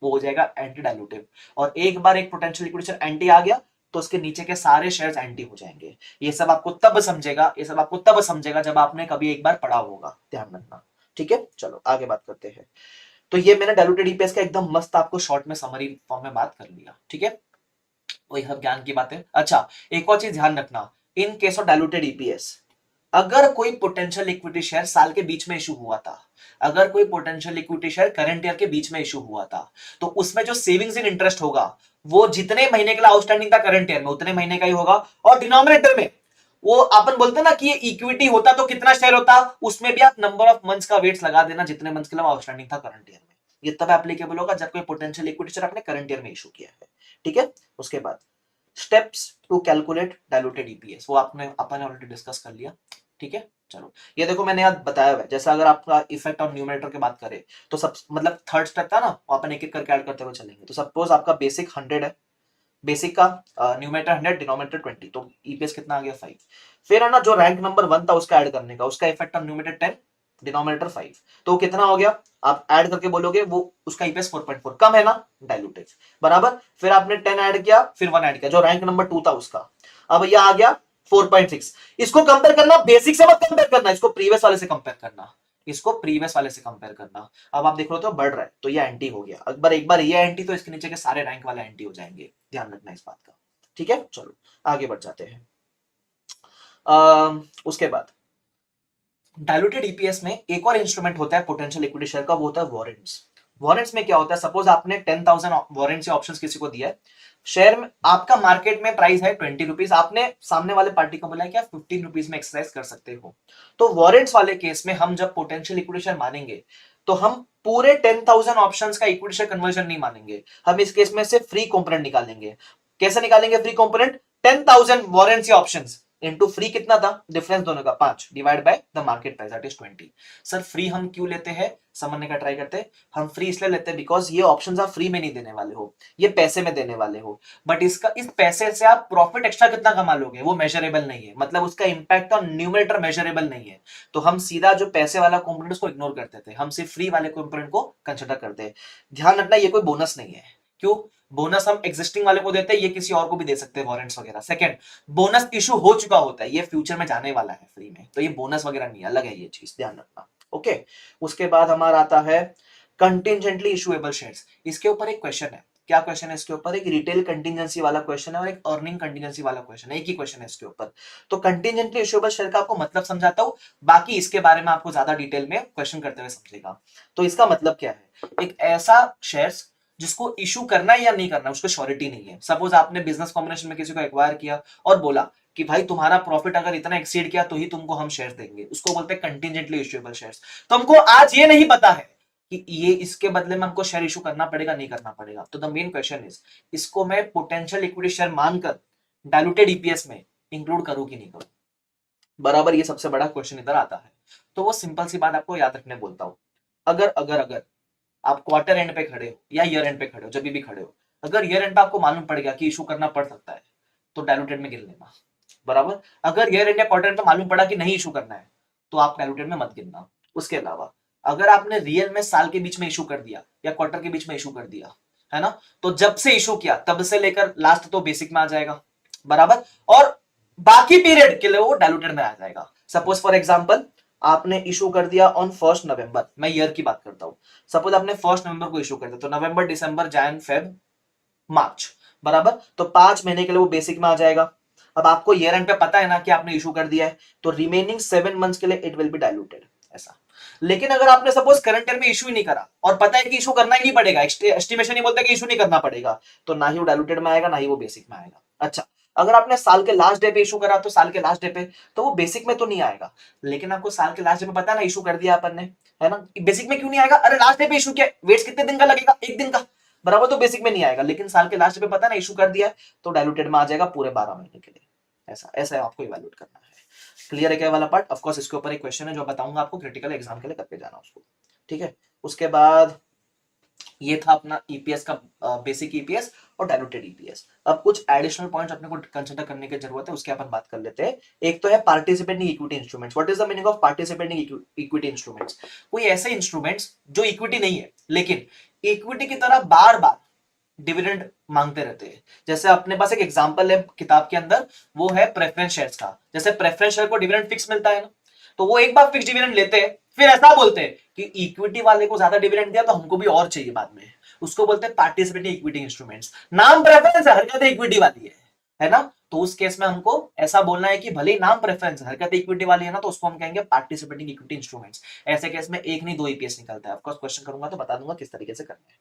Speaker 1: वो हो जाएगा एंटी डाइल्यूटिव। और एक बार एक पोटेंशियल इक्विटी शेयर एंटी आ गया तो उसके नीचे के सारे शेयर्स एंटी हो जाएंगे। ये सब आपको तब समझेगा जब आपने कभी एक बार पढ़ा होगा, ध्यान रखना, ठीक है। चलो आगे बात करते हैं। तो ये मैंने डाइल्यूटेड ईपीएस का एकदम मस्त आपको शॉर्ट में समरी फॉर्म में बात कर लिया, ठीक है। वही सब ज्ञान की बात है। अच्छा, एक और चीज ध्यान रखना, in case of diluted EPS, अगर कोई पोटेंशियल इक्विटी शेयर साल के बीच में इशू हुआ था, अगर कोई potential equity share current year के बीच में इशू हुआ था, तो उसमें जो सेविंग्स इन इंटरेस्ट होगा वो जितने महीने के लिए आउटस्टैंडिंग था करंट ईयर में उतने महीने का ही होगा, और डिनोमिनेटर में वो अपन बोलते हैं ना कि ये इक्विटी होता तो कितना शेयर होता, उसमें भी आप नंबर ऑफ मंथ्स का वेट्स लगा देना जितने मंथ्स के लिए आउटस्टैंडिंग था करंट ईयर में। ये तब एप्लीकेबल होगा जब कोई पोटेंशियल इक्विटी शेयर आपने करंट ईयर में इशू किया है। ठीक है, उसके बाद steps to calculate diluted EPS वो अपन ने ऑलरेडी डिस्कस कर लिया। ठीक है, चलो ये देखो मैंने याद बताया हुआ है, जैसा अगर आपका इफेक्ट ऑन न्यूमरेटर की बात करें तो सब मतलब थर्ड स्टेप था ना, अपन एक एक करके ऐड करते हुए चलेंगे। तो सपोज आपका बेसिक 100 है, बेसिक का न्यूमरेटर 100 डिनोमिनेटर 20, तो ईपीएस कितना आ गया 5। फिर है ना जो रैंक नंबर 1 था उसका ऐड करने का, उसका इफेक्ट ऑन न्यूमरेटर 10 डिनोमिनेटर 5, तो कितना हो गया, आप ऐड करके बोलोगे वो उसका ईपीएस 4.4 कम है ना, डायलूटेड बराबर। फिर आपने 10 ऐड किया, फिर 1 ऐड किया, जो रैंक नंबर 2 था उसका, अब यह आ गया 4.6। इसको कंपेयर करना, बेसिक से मत कंपेयर करना, इसको प्रीवियस वाले से कंपेयर करना, इसको प्रीवियस वाले से कंपेयर करना। अब आप देख रहे हो तो बढ़ रहा है, तो ये एंटी हो गया, अकबर एक बार ये एंटी तो इसके नीचे के सारे रैंक वाले एंटी हो जाएंगे, ध्यान रखना इस बात का। ठीक है, चलो आगे बढ़ जाते हैं। उसके बाद डायलूटेड ईपीएस में एक और इंस्ट्रूमेंट होता है पोटेंशियल इक्विटी शेयर का, वो होता है वारंट्स। वारंट्स में क्या होता है, सपोज आपने 10,000 वारंट्स या ऑप्शंस किसी को दिया है, शेयर में आपका मार्केट में प्राइस है 20 रुपीज, आपने सामने वाले पार्टी को बोला है कि आप 15 रुपीज में एक्सरसाइज कर सकते हो। तो वारंट्स वाले केस में हम जब पोटेंशियल इक्विटी शेयर मानेंगे तो हम पूरे 10,000 ऑप्शंस का इक्विटी शेयर कन्वर्जन नहीं मानेंगे, हम इस केस में से फ्री कंपोनेंट निकालेंगे। कैसे निकालेंगे फ्री कंपोनेंट, 10,000 वारंट्स या ऑप्शंस इनटू फ्री कितना था, डिफरेंस दोनों का 5 divide by the market price that is 20। Sir free हम क्यों लेते हैं, समझने का ट्राई करते हैं। हम फ्री इसलिए लेते हैं बिकॉज ये ऑप्शंस आप फ्री में नहीं देने वाले हो, ये पैसे में देने वाले हो, बट इसका इस पैसे से आप प्रॉफिट एक्स्ट्रा कितना कमा लोगे वो मेजरेबल नहीं है, मतलब उसका इंपैक्ट ऑन न्यूमरेटर मेजरेबल नहीं है। तो हम सीधा जो पैसे वाला कंपोनेंट को इग्नोर करते थे, हम सिर्फ फ्री वाले कंपोनेंट को कंसिडर करते हैं। ध्यान रखना ये कोई बोनस नहीं है, क्यों, बोनस हम एग्जिस्टिंग वाले को देते हैं, ये किसी और को भी दे सकते हैं वारंट्स वगैरह। सेकंड, बोनस इशू हो चुका होता है, ये फ्यूचर में जाने वाला है फ्री में, तो ये बोनस वगैरह नहीं, अलग है ये चीज, ध्यान रखना। ओके, उसके बाद हमारा आता है कंटिजेंटली इशूएबल शेयर्स। इसके ऊपर एक क्वेश्चन है, क्या क्वेश्चन है इसके ऊपर, एक रिटेल कंटिजेंसी वाला क्वेश्चन है और एक अर्निंग कंटिजेंसी वाला क्वेश्चन है, एक ही क्वेश्चन है इसके ऊपर। तो कंटिजेंटली इशूएबल शेयर का आपको मतलब समझाता हूं, बाकी इसके बारे में आपको ज्यादा डिटेल में क्वेश्चन करते हुए समझेगा। तो इसका मतलब क्या है, एक ऐसा शेयर्स जिसको इशू करना है या नहीं करना उसको श्योरिटी नहीं है। सपोज आपने बिजनेस कॉम्बिनेशन में किसी को एक्वायर किया और बोला कि भाई तुम्हारा प्रॉफिट अगर इतना एक्सीड किया तो ही तुमको हम शेयर देंगे, उसको बोलते हैं कंटिजेंटली इश्यूएबल शेयर्स। तो हमको आज ये नहीं पता है कि ये इसके बदले में हमको शेयर इशू करना पड़ेगा नहीं करना पड़ेगा, तो द मेन क्वेश्चन इज इसको मैं पोटेंशियल इक्विटी शेयर मानकर डायलूटेड ईपीएस में इंक्लूड करूं कि नहीं करूं, बराबर ये सबसे बड़ा क्वेश्चन इधर आता है। तो वो सिंपल सी बात आपको याद रखने बोलता हूं, अगर अगर अगर आप क्वार्टर एंड पे खड़े हो या ईयर एंड पे खड़े हो, जब भी खड़े हो, अगर ईयर एंड पे आपको मालूम पड़ गया कि इशू करना पड़ सकता है तो डायलूटेड में गिन लेना, बराबर। अगर ईयर एंड या क्वार्टर एंड पे मालूम पड़ा कि नहीं इशू करना है तो आप डायलूटेड में मत गिनना। उसके अलावा अगर आपने रियल में साल के बीच में इशू कर दिया या क्वार्टर के बीच में इशू कर दिया है ना, तो जब से इशू किया तब से लेकर लास्ट तो बेसिक में आ जाएगा, बराबर, और बाकी पीरियड के लिए वो डायलूटेड में आ जाएगा। सपोज फॉर एग्जांपल आपने इशू कर दिया ऑन 1 नवंबर, मैं ईयर की बात करता हूं, सपोज आपने 1 नवंबर को इशू कर दिया, तो नवंबर दिसंबर जैन फेब मार्च, बराबर, तो 5 महीने के लिए वो बेसिक में आ जाएगा। अब आपको ईयर एंड पे पता है ना कि आपने इशू कर दिया है, तो रिमेनिंग 7 मंथ्स के लिए इट विल बी डायलूटेड, ऐसा। लेकिन अगर आपने सपोज करंट ईयर में इशू ही नहीं करा और पता है कि इशू करना ही नहीं पड़ेगा, एस्टिमेशन ही बोलता है कि इशू नहीं करना पड़ेगा, तो ना ही वो डायलूटेड में आएगा ना ही वो बेसिक में आएगा। अच्छा, अगर आपने साल के लास्ट डे पे इशू करा तो साल के लास्ट डे पे तो वो बेसिक में तो नहीं आएगा, लेकिन आपको साल के लास्ट डे पे पता है ना इशू कर दिया अपन ने, है ना, बेसिक में क्यों नहीं आएगा, अरे लास्ट डे पे इशू किया, वेट्स कितने दिन का लगेगा, 1 दिन का, बराबर, तो बेसिक में नहीं आएगा। लेकिन साल के लास्ट पे पता है ना इशू कर दिया है तो डायलूटेड में आ जाएगा पूरे 12 महीने के लिए, ऐसा ऐसा आपको इवैल्यूएट करना है। क्लियर है क्या वाला पार्ट। ऑफ कोर्स इसके ऊपर एक क्वेश्चन है जो बताऊंगा आपको, क्रिटिकल एग्जाम के लिए करके जाना उसको, ठीक है। उसके बाद ये था अपना ईपीएस का बेसिक ईपीएस और डायलूटेड ईपीएस। अब कुछ एडिशनल पॉइंट्स अपने को कंसीडर करने की जरूरत है, उसके अपन बात कर लेते हैं। एक तो है participating equity instruments. What is the meaning of participating equity instruments, कोई ऐसे इंस्ट्रूमेंट्स जो इक्विटी नहीं है लेकिन इक्विटी की तरह बार बार डिविडेंड मांगते रहते हैं। जैसे अपने पास एक एग्जांपल है किताब के अंदर, वो है प्रेफरेंस शेयर्स का। जैसे प्रेफरेंस शेयर को डिविडेंड फिक्स मिलता है ना, तो वो एक बार फिक्स डिविडेंड लेते हैं, फिर ऐसा बोलते हैं कि इक्विटी वाले को ज्यादा डिविडेंड दिया तो हमको भी और चाहिए बाद में, उसको बोलते हैं पार्टिसिपेटिंग इक्विटी इंस्ट्रूमेंट्स। नाम प्रेफरेंस है, हरकत इक्विटी वाली है ना, तो उस केस में हमको ऐसा बोलना है कि भले ही नाम प्रेफरेंस हरकत इक्विटी वाली है ना, तो उसको हम कहेंगे पार्टिसिपेटिंग इक्विटी इंस्ट्रूमेंट्स। ऐसे केस में एक नहीं दो ईपीएस निकलता है। ऑफकोर्स क्वेश्चन करूंगा तो बता दूंगा किस तरीके से करना है।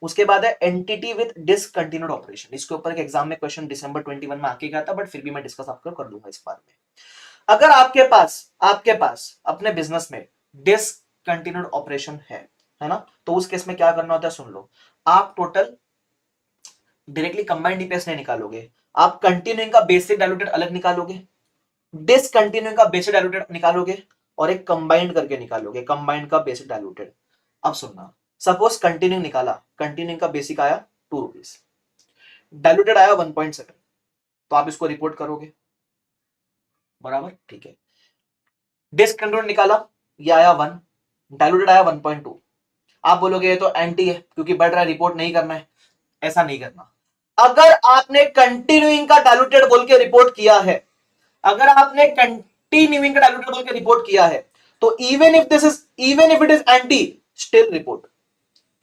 Speaker 1: उसके बाद है एंटिटी विद डिसकंटिन्यूड ऑपरेशन। इसके ऊपर एक एग्जाम में क्वेश्चन दिसंबर 21 में आके गया था, बट फिर भी मैं डिस्कस आपको कर दूंगा इस बार में। अगर आपके पास अपने बिजनेस में डिसकंटिन्यूड ऑपरेशन है ना, तो उस केस में क्या करना होता है सुन लो। आप टोटल डायरेक्टली कंबाइंड ईपीएस नहीं निकालोगे, आप कंटिन्यूइंग का बेसिक डाइल्यूटेड अलग निकालोगे, डिसकंटिन्यूइंग का बेसिक डाइल्यूटेड निकालोगे, और एक कंबाइंड करके निकालोगे कंबाइंड का बेसिक डाइल्यूटेड। अब सुनना, सपोज कंटिन्यूइंग निकाला, कंटिन्यूइंग का बेसिक आया 2 रुपीज, डाइल्यूटेड आया 1.7, तो आप इसको रिपोर्ट करोगे, बराबर, ठीक है। डिसकंटिन्यूड निकाला, ये आया 1, डाइल्यूटेड आया 1.2, आप बोलोगे ये तो एंटी है क्योंकि बढ़ रहा है, रिपोर्ट नहीं करना है। ऐसा नहीं करना। अगर आपने कंटिन्यूइंग का डाइल्यूटेड बोल के रिपोर्ट किया है, अगर आपने कंटिन्यूइंग का डाइल्यूटेड बोल के रिपोर्ट किया है, तो even if it is anti,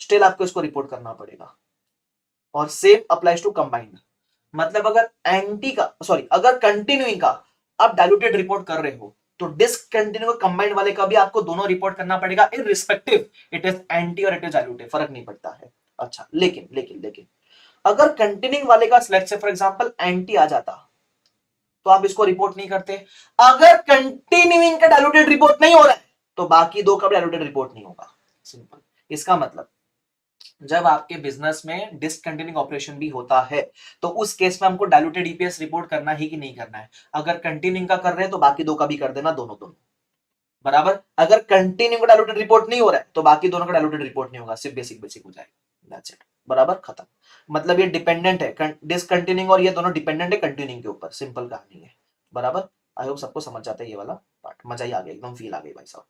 Speaker 1: still आपको इसको रिपोर्ट करना पड़ेगा। और सेम अप्लाइज टू कंबाइंड। मतलब अगर कंटिन्यूइंग का आप डाइल्यूटेड रिपोर्ट कर रहे हो, तो डिसकंटिन्यू कंबाइंड वाले का भी आपको दोनों रिपोर्ट करना पड़ेगा, इररिस्पेक्टिव इट इज एंटी और इट इज डाइल्यूटेड, फर्क नहीं पड़ता है। अच्छा, लेकिन अगर कंटिन्यूइंग वाले का सिलेक्ट से फॉर एग्जांपल एंटी आ जाता, तो आप इसको रिपोर्ट नहीं करते। अगर कंटिन्यूइंग का डाइल्यूटेड रिपोर्ट नहीं हो रहा है, तो बाकी दो का डाइल्यूटेड रिपोर्ट नहीं होगा। सिंपल। इसका मतलब जब आपके बिजनेस में डिसकंटिन्यूइंग ऑपरेशन भी होता है, तो उस केस में हमको डाइल्यूटेड ईपीएस रिपोर्ट करना ही कि नहीं करना है। अगर कंटिन्यूइंग का कर रहे हैं तो बाकी दो का भी कर देना, दोनों बराबर। अगर कंटिन्यूइंग का डाइल्यूटेड रिपोर्ट नहीं हो रहा है, तो बाकी दोनों का डाइल्यूटेड रिपोर्ट नहीं होगा, सिर्फ बेसिक हो जाएगा। दैट्स इट, बराबर, खत्म। मतलब ये डिपेंडेंट है, डिसकंटिन्यूइंग और ये दोनों डिपेंडेंट है कंटिन्यूइंग के ऊपर, सिंपल कहानी है, बराबर। आई होप सबको समझ जाता है ये वाला पार्ट, मजा ही आ गया, एकदम फील आ गई भाई साहब।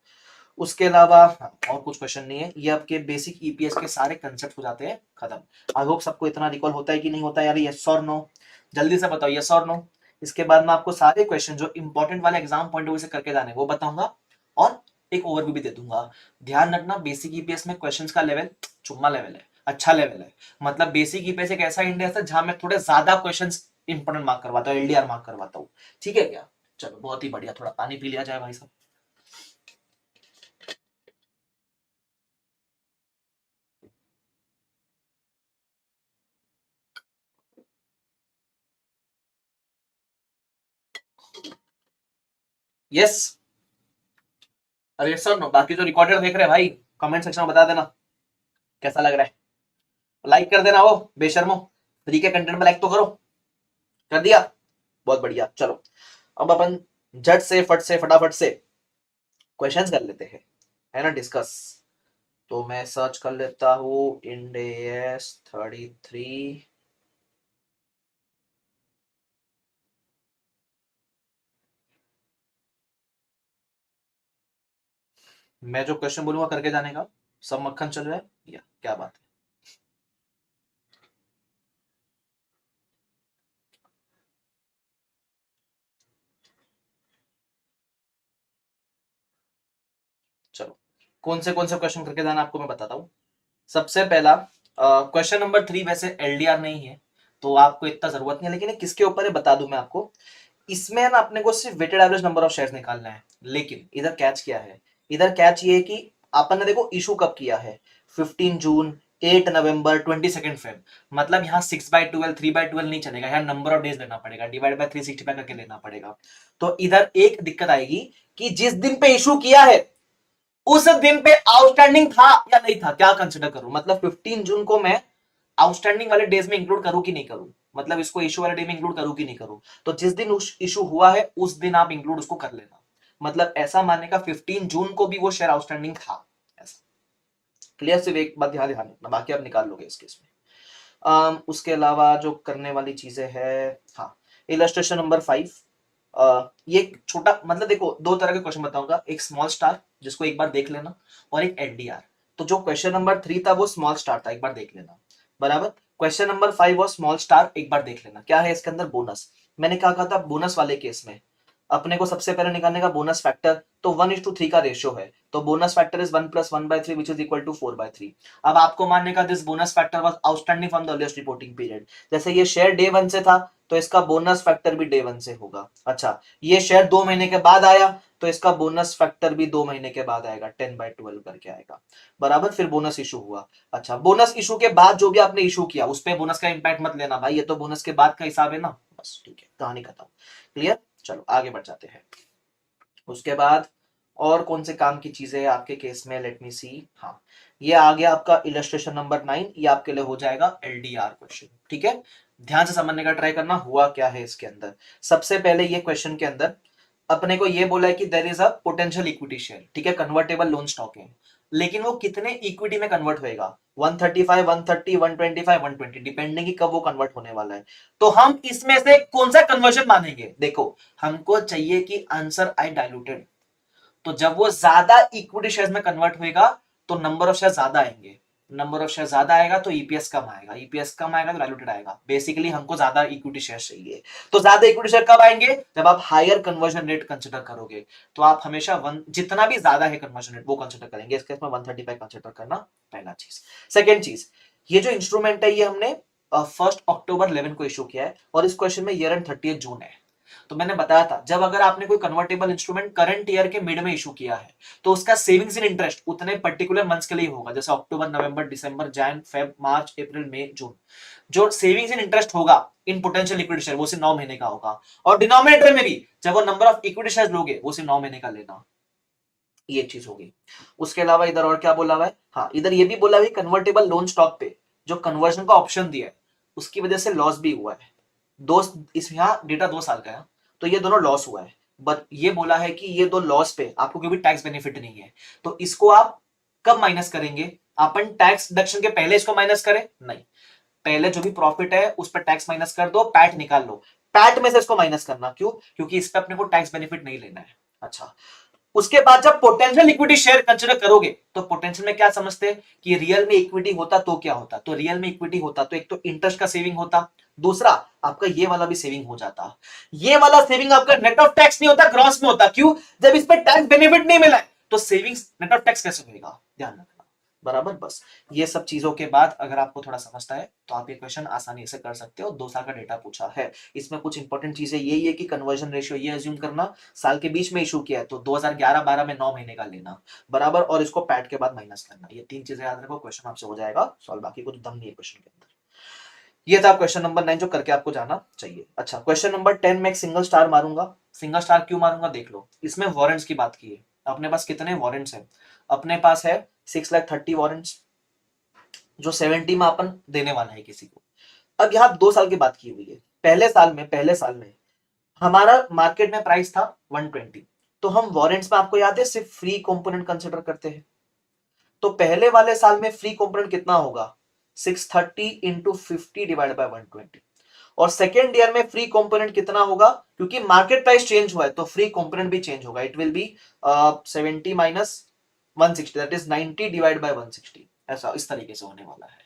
Speaker 1: उसके अलावा और कुछ क्वेश्चन नहीं है, ये आपके बेसिक ईपीएस के सारे कंसेप्ट हो जाते हैं खत्म। आई होप सबको इतना रिकॉल होता है कि नहीं होता है यार, यस और नो, जल्दी से बताओ यस और नो। इसके बाद मैं आपको सारे क्वेश्चन जो इंपॉर्टेंट वाले एग्जाम पॉइंट ऑफ व्यू से करके जाने वो बताऊंगा, और एक ओवरव्यू भी दे दूंगा। ध्यान रखना, बेसिक ईपीएस में क्वेश्चंस का लेवल चुम्मा लेवल है, अच्छा लेवल है। मतलब बेसिक ईपीएस एक ऐसा इंडिया है जहां मैं थोड़े ज्यादा क्वेश्चंस इंपॉर्टेंट मार्क करवाता हूं, एलडीआर मार्क करवाता हूं, ठीक है क्या। चलो बहुत ही बढ़िया, थोड़ा पानी पी लिया जाए भाई साहब। यस, अरे सर नो, बाकी जो रिकॉर्डेड देख रहे हैं भाई, कमेंट सेक्शन में बता देना कैसा लग रहा है। लाइक कर देना, वो बेशर्मो, फ्री के कंटेंट में लाइक तो करो। कर दिया, बहुत बढ़िया। चलो अब अपन झट से फटाफट से क्वेश्चंस कर लेते हैं, है ना, डिस्कस। तो मैं सर्च कर लेता हूँ इंडेस 33। मैं जो क्वेश्चन बोलूंगा करके जाने का, सब मक्खन चल रहा है या क्या बात है। चलो कौन से क्वेश्चन करके जाना आपको मैं बताता हूँ। सबसे पहला क्वेश्चन नंबर 3 वैसे एलडीआर नहीं है, तो आपको इतना जरूरत नहीं है, लेकिन किसके ऊपर है बता दूं मैं आपको। इसमें ना अपने को सिर्फ weighted average number of shares निकालना है, लेकिन इधर कैच क्या है, इधर कैच ये है कि अपन ने देखो इशू कब किया है, 15 जून, 8 नवंबर, 22 फेब। मतलब यहाँ 6/12 3/12 नहीं चलेगा, यहाँ नंबर ऑफ डेज लेना पड़ेगा, डिवाइड बाय 365 करके लेना पड़ेगा। तो इधर एक दिक्कत आएगी कि जिस दिन पे इशू किया है उस दिन पे आउटस्टैंडिंग था या नहीं था, क्या कंसिडर करूं। मतलब 15 जून को मैं आउटस्टैंडिंग वाले डेज में इंक्लूड करूं कि नहीं करूं, मतलब इसको इशू वाले डे में इंक्लूड करूं कि नहीं करूं। तो जिस दिन इशू हुआ है उस दिन आप इंक्लूड उसको कर लेना। मतलब ऐसा मानने का 15 जून को भी वो शेयर आउटस्टैंडिंग था, ऐसा क्लियर। सिर्फ एक बात ध्यान रखना, बाकी आप निकाल लोगे इस केस में। उसके अलावा जो करने वाली चीजें है, हाँ, इलस्ट्रेशन नंबर 5। ये छोटा, मतलब देखो दो तरह के क्वेश्चन बताऊंगा, एक स्मॉल स्टार जिसको एक बार देख लेना, और एक एलडीआर। तो जो क्वेश्चन नंबर 3 था वो स्मॉल स्टार था, एक बार देख लेना, बराबर। क्वेश्चन नंबर 5 और स्मॉल स्टार एक बार देख लेना। क्या है इसके अंदर, बोनस। मैंने क्या कहा था बोनस वाले केस में, अपने को सबसे पहले निकालने का बोनस फैक्टर, तो 1:3 का रेशियो है, तो bonus factor is 1 + 1/3 which is equal to 4/3। अब आपको मानने का this bonus factor was outstanding from the earliest reporting period. जैसे ये शेयर डे 1 से था तो इसका बोनस फैक्टर भी डे 1 से होगा। अच्छा, ये शेयर 2 महीने के बाद आया तो इसका बोनस फैक्टर भी 2 महीने के बाद आएगा, 10/12 करके आएगा, बराबर। फिर बोनस इशू हुआ। अच्छा, बोनस इशू के बाद जो भी आपने इशू किया उस पर बोनस का इंपैक्ट मत लेना भाई, ये तो बोनस के बाद का हिसाब है ना, बस ठीक है, कहानी खत्म। क्लियर, चलो आगे बढ़ जाते हैं। उसके बाद और कौन से काम की चीजें आपके केस में, लेट मी सी। हाँ, ये आ गया आपका इलस्ट्रेशन नंबर 9, ये आपके लिए हो जाएगा एलडीआर क्वेश्चन, ठीक है। ध्यान से समझने का ट्राई करना हुआ क्या है इसके अंदर। सबसे पहले ये क्वेश्चन के अंदर अपने को ये बोला है कि there is a potential equity share, ठीक है, कन्वर्टेबल लोन स्टॉक है, लेकिन वो कितने इक्विटी में कन्वर्ट होएगा, 135, 130, 125, 120, डिपेंडिंग कि कब वो कन्वर्ट होने वाला है। तो हम इसमें से कौन सा कन्वर्जन मानेंगे, देखो हमको चाहिए कि आंसर आई डाइल्यूटेड, तो जब वो ज्यादा इक्विटी शेयर्स में कन्वर्ट होएगा तो नंबर ऑफ शेयर ज्यादा आएंगे, नंबर ऑफ शेयर ज्यादा आएगा तो ईपीएस कम आएगा, ईपीएस कम आएगा तो डाइल्यूटेड आएगा। बेसिकली हमको ज्यादा इक्विटी शेयर चाहिए, तो ज्यादा इक्विटी शेयर कब आएंगे, जब आप हायर कन्वर्जन रेट कंसिडर करोगे। तो आप हमेशा जितना भी ज्यादा है कन्वर्जन रेट वो कंसिडर करेंगे, इस केस में 135 कंसिडर करना, पहला चीज। सेकेंड चीज, ये जो इंस्ट्रूमेंट है ये हमने 1 अक्टूबर 11 को इशू किया है और इस क्वेश्चन में ईयर एंड 30 जून है। तो मैंने बताया था जब अगर आपने कोई कन्वर्टेबल इंस्ट्रूमेंट करंट ईयर के मिड में इशू किया है तो उसका सेविंग्स इन इंटरेस्ट उतने पर्टिकुलर मंथ्स के लिए होगा, जैसे अक्टूबर, नवंबर, दिसंबर, जैन, फेब, मार्च, अप्रैल, मई, जून। जो सेविंग्स इन इंटरेस्ट होगा इन पोटेंशियल इक्विटी शेयर वो सिर्फ 9 महीने का होगा, और डिनोमिनेटर में भी जब वो नंबर ऑफ इक्विटी शेयर लोगे वो सिर्फ 9 महीने का लेना, ये चीज होगी। उसके अलावा इधर और क्या बोला हुआ है, हाँ इधर ये भी बोला हुआ है कन्वर्टेबल लोन स्टॉक पे जो कन्वर्जन का ऑप्शन दिया है उसकी वजह से लॉस भी हुआ है, दो, इस यहाँ डेटा 2 साल का है तो ये दोनों लॉस हुआ है, बट ये बोला है कि ये दो लॉस पे आपको कोई भी टैक्स बेनिफिट नहीं है, तो इसको आप कब माइनस करेंगे, अपन टैक्स डिडक्शन के पहले इसको माइनस करें, नहीं, पहले जो भी प्रॉफिट है उस पर टैक्स माइनस कर दो, पैट निकाल लो, पैट में से इसको माइनस करना, क्यों, क्योंकि इस पे अपने को टैक्स बेनिफिट नहीं लेना है। अच्छा, उसके बाद जब पोटेंशियल इक्विटी शेयर कंसिडर करोगे तो पोटेंशियल में क्या समझते हैं कि रियल में इक्विटी होता तो क्या होता, तो रियल में इक्विटी होता तो एक तो इंटरेस्ट का सेविंग होता, दूसरा आपका ये वाला भी सेविंग हो जाता, ये वाला सेविंग आपका नेट ऑफ टैक्स नहीं होता, ग्रॉस में होता, क्यों, जब इस पर टैक्स बेनिफिट नहीं मिला है तो सेविंग्स नेट ऑफ टैक्स कैसे होगा, ध्यान रखना, बराबर। बस ये सब चीजों के बाद अगर आपको थोड़ा समझता है तो आप ये क्वेश्चन आसानी से कर सकते हो। 2 साल का डेटा पूछा है, इसमें कुछ इंपॉर्टेंट चीजें यही है कि कन्वर्जन रेशियो ये अज्यूम करना साल के बीच में इशू किया है तो 2011-12 में 9 महीने का लेना, बराबर, और इसको पैट के बाद माइनस करना, ये 3 चीजें याद रखो, क्वेश्चन आपसे हो जाएगा सॉल्व, बाकी कुछ दम नहीं है क्वेश्चन के अंदर। ये था क्वेश्चन नंबर 9 जो करके आपको जाना चाहिए। अच्छा, क्वेश्चन नंबर 10 में एक सिंगल स्टार मारूंगा, सिंगल स्टार क्यों मारूंगा देख लो, इसमें वारंट्स की बात की है, अपने पास कितने वारंट्स है, अपने पास है 6,30,000 वारंट्स जो 70 में अपन देने वाला है किसी को। अब यहाँ 2 साल की बात की हुई है, पहले साल में हमारा मार्केट में प्राइस था 120, तो हम वारंट्स में आपको याद है सिर्फ फ्री कंपोनेंट कंसिडर करते हैं, तो पहले वाले साल में फ्री कंपोनेंट कितना होगा, 630 इंटू 50 डिवाइड बाय 120, और सेकेंड ईयर में फ्री कंपोनेंट कितना होगा, क्योंकि मार्केट प्राइस चेंज हुआ है तो फ्री कंपोनेंट भी चेंज होगा, it will B 70 minus 160 that is 90 divide by 160, ऐसा इस तरीके से होने वाला है।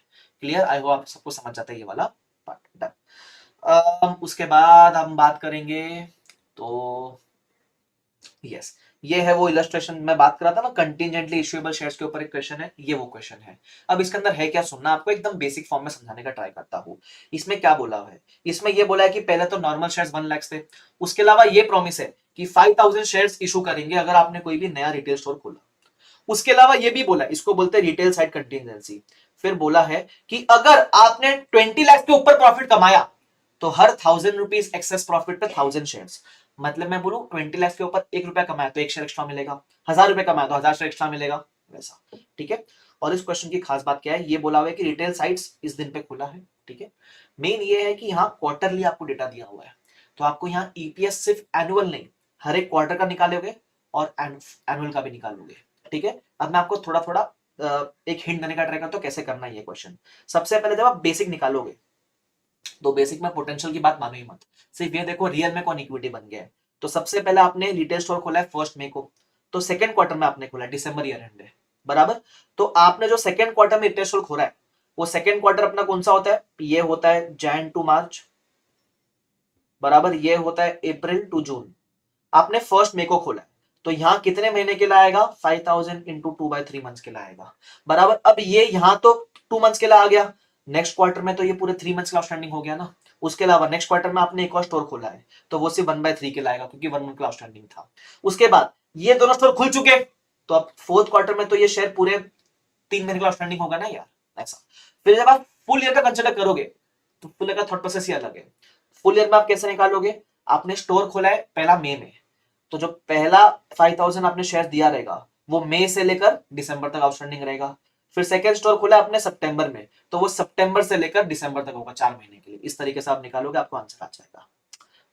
Speaker 1: क्लियर, आई होप आप सबको समझ जाता है ये वाला पार्ट, डन। उसके बाद हम बात करेंगे तो यस, ये है वो इलस्ट्रेशन मैं बात कर रहा था ना, कंटिजेंटली इश्यूएबल शेयर्स के ऊपर एक क्वेश्चन है, ये वो क्वेश्चन है। अब इसके अंदर है क्या सुनना, आपको एकदम बेसिक फॉर्म में समझाने का ट्राई करता हूँ। इसमें क्या बोला है, इसमें ये बोला है कि पहले तो नॉर्मल शेयर्स 1 लाख थे, उसके अलावा ये प्रॉमिस है कि 5,000 शेयर्स इशू करेंगे अगर आपने कोई भी नया रिटेल स्टोर खोला। उसके अलावा ये भी बोला, इसको बोलते हैं रिटेल साइड कंटिजेंसी। फिर बोला है कि अगर आपने 20 लाख के ऊपर प्रॉफिट कमाया तो हर 1,000 रुपीज एक्सेस प्रॉफिट पे 1,000 शेयर्स, मतलब मैं बोलूं 20 लाख के ऊपर 1 रुपया कमाया तो 1 शेयर एक्स्ट्रा मिलेगा, 1,000 रुपए कमाया तो 1,000 शेयर एक्स्ट्रा मिलेगा, वैसा, ठीक है। और इस क्वेश्चन की खास बात क्या है, ये बोला हुआ है कि रिटेल साइट्स इस दिन पे खुला है, ठीक है। मेन ये है कि यहाँ क्वार्टरली आपको डेटा दिया हुआ है, तो आपको यहाँ ईपीएस सिर्फ एनुअल नहीं हर एक क्वार्टर का निकालोगे और एनुअल का भी निकालोगे, ठीक है। अब मैं आपको थोड़ा थोड़ा एक हिंट देने का ट्राई करता हूँ कैसे करना है ये क्वेश्चन। सबसे पहले जब आप बेसिक निकालोगे तो बेसिक में पोटेंशियल की बात मानो ही मत, सिर्फ ये देखो रियल में कौन इक्विटी बन गया है। तो सबसे पहले आपने रिटेल स्टोर खोला है 1 मई को, तो सेकंड क्वार्टर में आपने खोला, दिसंबर ईयर एंड है, बराबर। तो आपने जो सेकंड क्वार्टर में रिटेल स्टोर खोला है वो सेकंड क्वार्टर अपना कौन सा होता है, ये होता है जैन टू मार्च, बराबर, ये होता है अप्रैल टू जून। आपने 1 मई को खोला है, तो यहाँ कितने महीने के लिए आएगा, 5000 इंटू 2/3 मंथ्स के लिए आएगा, बराबर। अब ये यहाँ तो 2 मंथ्स के लिए आ गया, नेक्स्ट क्वार्टर में तो ये पूरे 3 मंथ्स का आउटस्टैंडिंग हो गया ना। उसके अलावा नेक्स्ट क्वार्टर में आपने एक और स्टोर खोला है, तो वो सिर्फ 1/3 के लाएगा, क्योंकि 1 मंथ का आउटस्टैंडिंग था। उसके बाद ये दोनों स्टोर खुल चुके, तो अब 4th क्वार्टर में तो ये शेयर पूरे 3 महीने का आउटस्टैंडिंग होगा ना यार, ऐसा। फिर जब आप फुल ईयर का कंसिडर करोगे, तो फुल ईयर का थॉट प्रोसेस ही अलग है। फुल ईयर में आप कैसे निकालोगे, आपने स्टोर खोला है पहला मई में, तो जो पहला 5000 आपने शेयर दिया रहेगा, वो मई से लेकर दिसंबर तक आउटस्टैंडिंग रहेगा। फिर सेकंड स्टोर खोला आपने सितंबर में, तो वो सितंबर से लेकर दिसंबर तक होगा, 4 महीने के लिए। इस तरीके से आप निकालोगे, आपको आंसर आ जाएगा,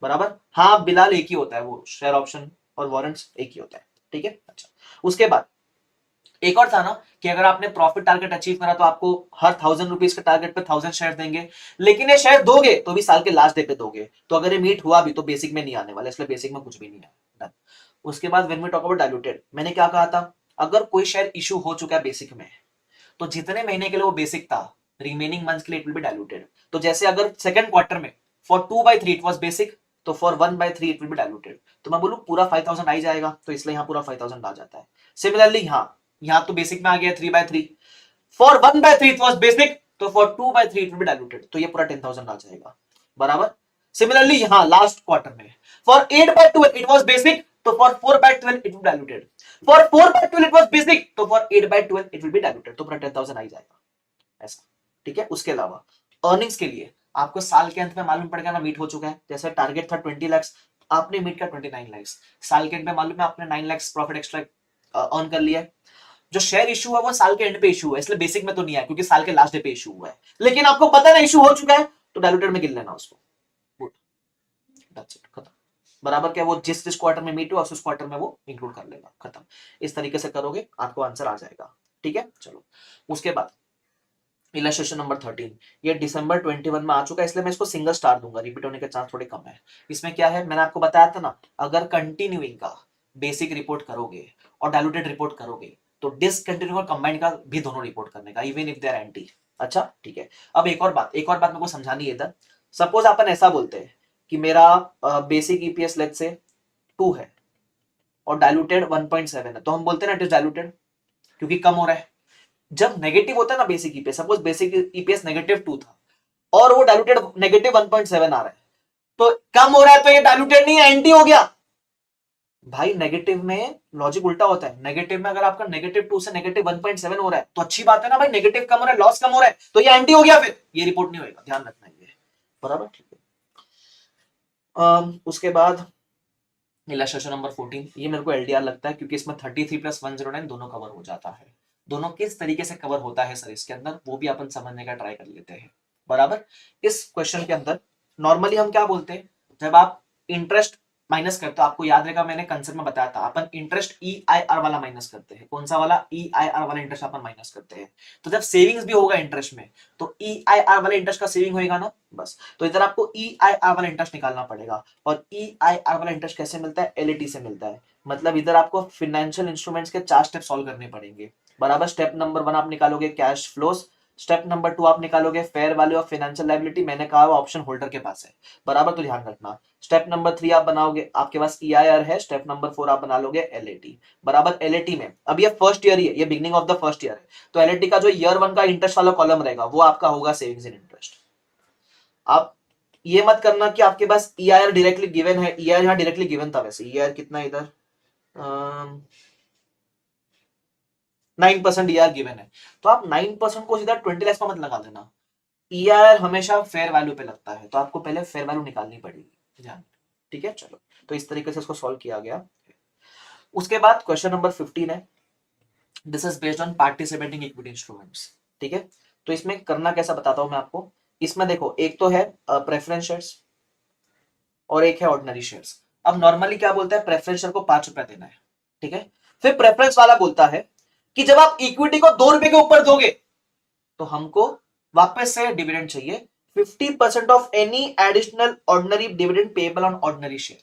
Speaker 1: बराबर। हाँ बिलाल, एक ही होता है वो, शेयर ऑप्शन और वारंट्स एक ही होता है, ठीक है। अच्छा, उसके बाद एक और था ना कि अगर आपने प्रॉफिट टारगेट अचीव करा तो आपको हर 1000 रुपीज के टारगेट पे 1000 शेयर देंगे, लेकिन ये शेयर दोगे तो भी साल के लास्ट डे पे दोगे, तो अगर ये मीट हुआ भी तो बेसिक में नहीं आने वाला, इसलिए बेसिक में कुछ भी नहीं है। उसके बाद when we talk about diluted, मैंने क्या कहा था, अगर कोई शेयर इशू हो चुका है बेसिक में, तो जितने महीने के लिए वो बेसिक था, रिमेनिंग मंथ्स के लिए इट विल बी डाइल्यूटेड। तो जैसे अगर सेकंड क्वार्टर में फॉर 2/3 इट वाज बेसिक, तो for 1/3 it will be diluted. तो मैं बोलूं पूरा 5000 आ ही जाएगा, तो इसलिए यहां पूरा 5000 आ जाता है। सिमिलरली यहां तो बेसिक में आ गया 3/3, फॉर 1/3 इट वाज बेसिक, तो for 2/3 it will be diluted, तो ये पूरा 10000 आ जाएगा, बराबर। सिमिलरली यहां लास्ट क्वार्टर में फॉर 8/12 इट वाज बेसिक, तो for 4/12 it will be diluted, for 4/12 it was basic, तो for 8/12 it will be diluted, तो पूरा 10000 आ ही जाएगा, ऐसा, ठीक है। उसके अलावा अर्निंग्स के लिए आपको साल के अंत में मालूम पड़ेगा ना मीट हो चुका है, जैसे टारगेट था 20 लाख, आपने मीट का 29 लाख, साल के अंत में मालूम है आपने 9 लाख प्रॉफिट एक्स्ट्रा अर्न कर लिया है। जो शेयर इशू है वो साल के एंड पे इशू है, इसलिए बेसिक में तो नहीं है, क्योंकि साल के लास्ट डे पे इशू हुआ है, लेकिन आपको पता है ना इशू हो चुका है, तो डाइल्यूटेड में गिन लेना उसको, खत्म, बराबर। क्या वो जिस जिस क्वार्टर में मीट हुआ उस क्वार्टर में वो इंक्लूड कर लेगा, खत्म। इस तरीके से करोगे आपको आंसर आ जाएगा, ठीक है। चलो उसके बाद इलस्ट्रेशन नंबर 13, ये दिसंबर 21 में आ चुका है, इसलिए मैं इसको सिंगल स्टार दूंगा, रिपीट होने के चांस थोड़े कम है। इसमें क्या है, मैंने आपको बताया था ना, अगर कंटिन्यूइंग का बेसिक रिपोर्ट करोगे और डाइल्यूटेड रिपोर्ट करोगे, तो डिसकंटिन्यू और कंबाइंड का भी दोनों रिपोर्ट करने का, even if they are anti. अच्छा ठीक है। अब एक और बात मेरे को समझानी है इधर। सपोज अपन ऐसा बोलते हैं कि मेरा बेसिक ईपीएस लेट्स से 2 है और डाइल्यूटेड 1.7 है, तो हम बोलते हैं ना इट इज डाइल्यूटेड, क्योंकि कम हो रहा है। जब नेगेटिव होता है ना basic EPS, suppose basic EPS -2 था और वो डाइल्यूटेड -1.7 आ रहा है, तो कम हो रहा है, तो ये डाइल्यूटेड नहीं है, एंटी हो गया। भाई नेगेटिव में लॉजिक उल्टा होता है, नेगेटिव में अगर आपका -2 से -1.7 हो रहा है तो अच्छी बात है ना भाई, नेगेटिव कम हो रहा है, लॉस कम हो रहा है, तो ये एंटी हो गया, फिर ये रिपोर्ट नहीं होगा, ध्यान रखना है, बराबर, ठीक है। उसके बाद इलस्ट्रेशन नंबर 14, ये मेरे को एलडीआर लगता है, क्योंकि इसमें 33 + 109 दोनों कवर हो जाता है। दोनों किस तरीके से कवर होता है सर इसके अंदर, वो भी अपन समझने का ट्राई कर लेते हैं, बराबर। इस क्वेश्चन के अंदर नॉर्मली हम क्या बोलते हैं, जब आप इंटरेस्ट माइनस करते हो, आपको याद रहेगा मैंने कंसेप्ट में बताया था, अपन इंटरेस्ट ईआईआर वाला माइनस करते हैं। कौन सा वाला, ईआईआर वाला इंटरेस्ट अपन माइनस करते हैं। तो जब सेविंग्स भी होगा इंटरेस्ट में, तो ईआईआर वाले इंटरेस्ट का सेविंग होगा ना, बस। तो इधर आपको ईआईआर वाला इंटरेस्ट निकालना पड़ेगा, और ईआईआर वाला इंटरेस्ट कैसे मिलता है, एलईटी से मिलता है। मतलब इधर आपको फाइनेंशियल इंस्ट्रूमेंट्स के 4 स्टेप सॉल्व करने पड़ेंगे, बराबर। स्टेप नंबर 1 आप निकालोगे कैश फ्लोस, स्टेप नंबर 2 आप निकालोगे fair value of financial liability, मैंने कहा वो ऑप्शन होल्डर के पास है, बराबर, तो ध्यान रखना। स्टेप नंबर 3 आप बनाओगे, आपके पास ईआईआर है। स्टेप नंबर 4 आप बना लोगे एलएटी, बराबर। एलएटी में अब ये फर्स्ट ईयर ही है, ये beginning of the first year है, तो एलएटी का जो ईयर 1 का इंटरेस्ट वाला कॉलम रहेगा वो आपका होगा सेविंग्स इन इंटरेस्ट। आप ये मत करना कि आपके पास ईआईआर डायरेक्टली गिवन है, ईआईआर यहां डायरेक्टली गिवन था, वैसे ईआईआर कितना इधर 9% ईआईआर गिवन है, तो आप 9% को सीधा 20 लाख मत लगा देना। ईआईआर हमेशा फेयर वैल्यू पे लगता है, तो आपको पहले फेयर वैल्यू निकालनी पड़ेगी, ध्यान, ठीक है। चलो, तो इस तरीके से इसको सॉल्व किया गया। उसके बाद क्वेश्चन नंबर 15 है, this is based on participating equity instruments, ठीक है। तो इसमें करना कैसा बताता हूं मैं आपको। इसमें देखो, एक तो है प्रेफरेंस शेयर्स और एक है ऑर्डिनरी शेयर्स। अब नॉर्मली क्या बोलता है, प्रेफरेंस शेयर को 5 रुपए देना है, ठीक है। फिर प्रेफरेंस वाला बोलता है कि जब आप इक्विटी को 2 रुपए के ऊपर दोगे तो हमको वापस से डिविडेंड चाहिए 50% of any additional ordinary dividend payable on ordinary share,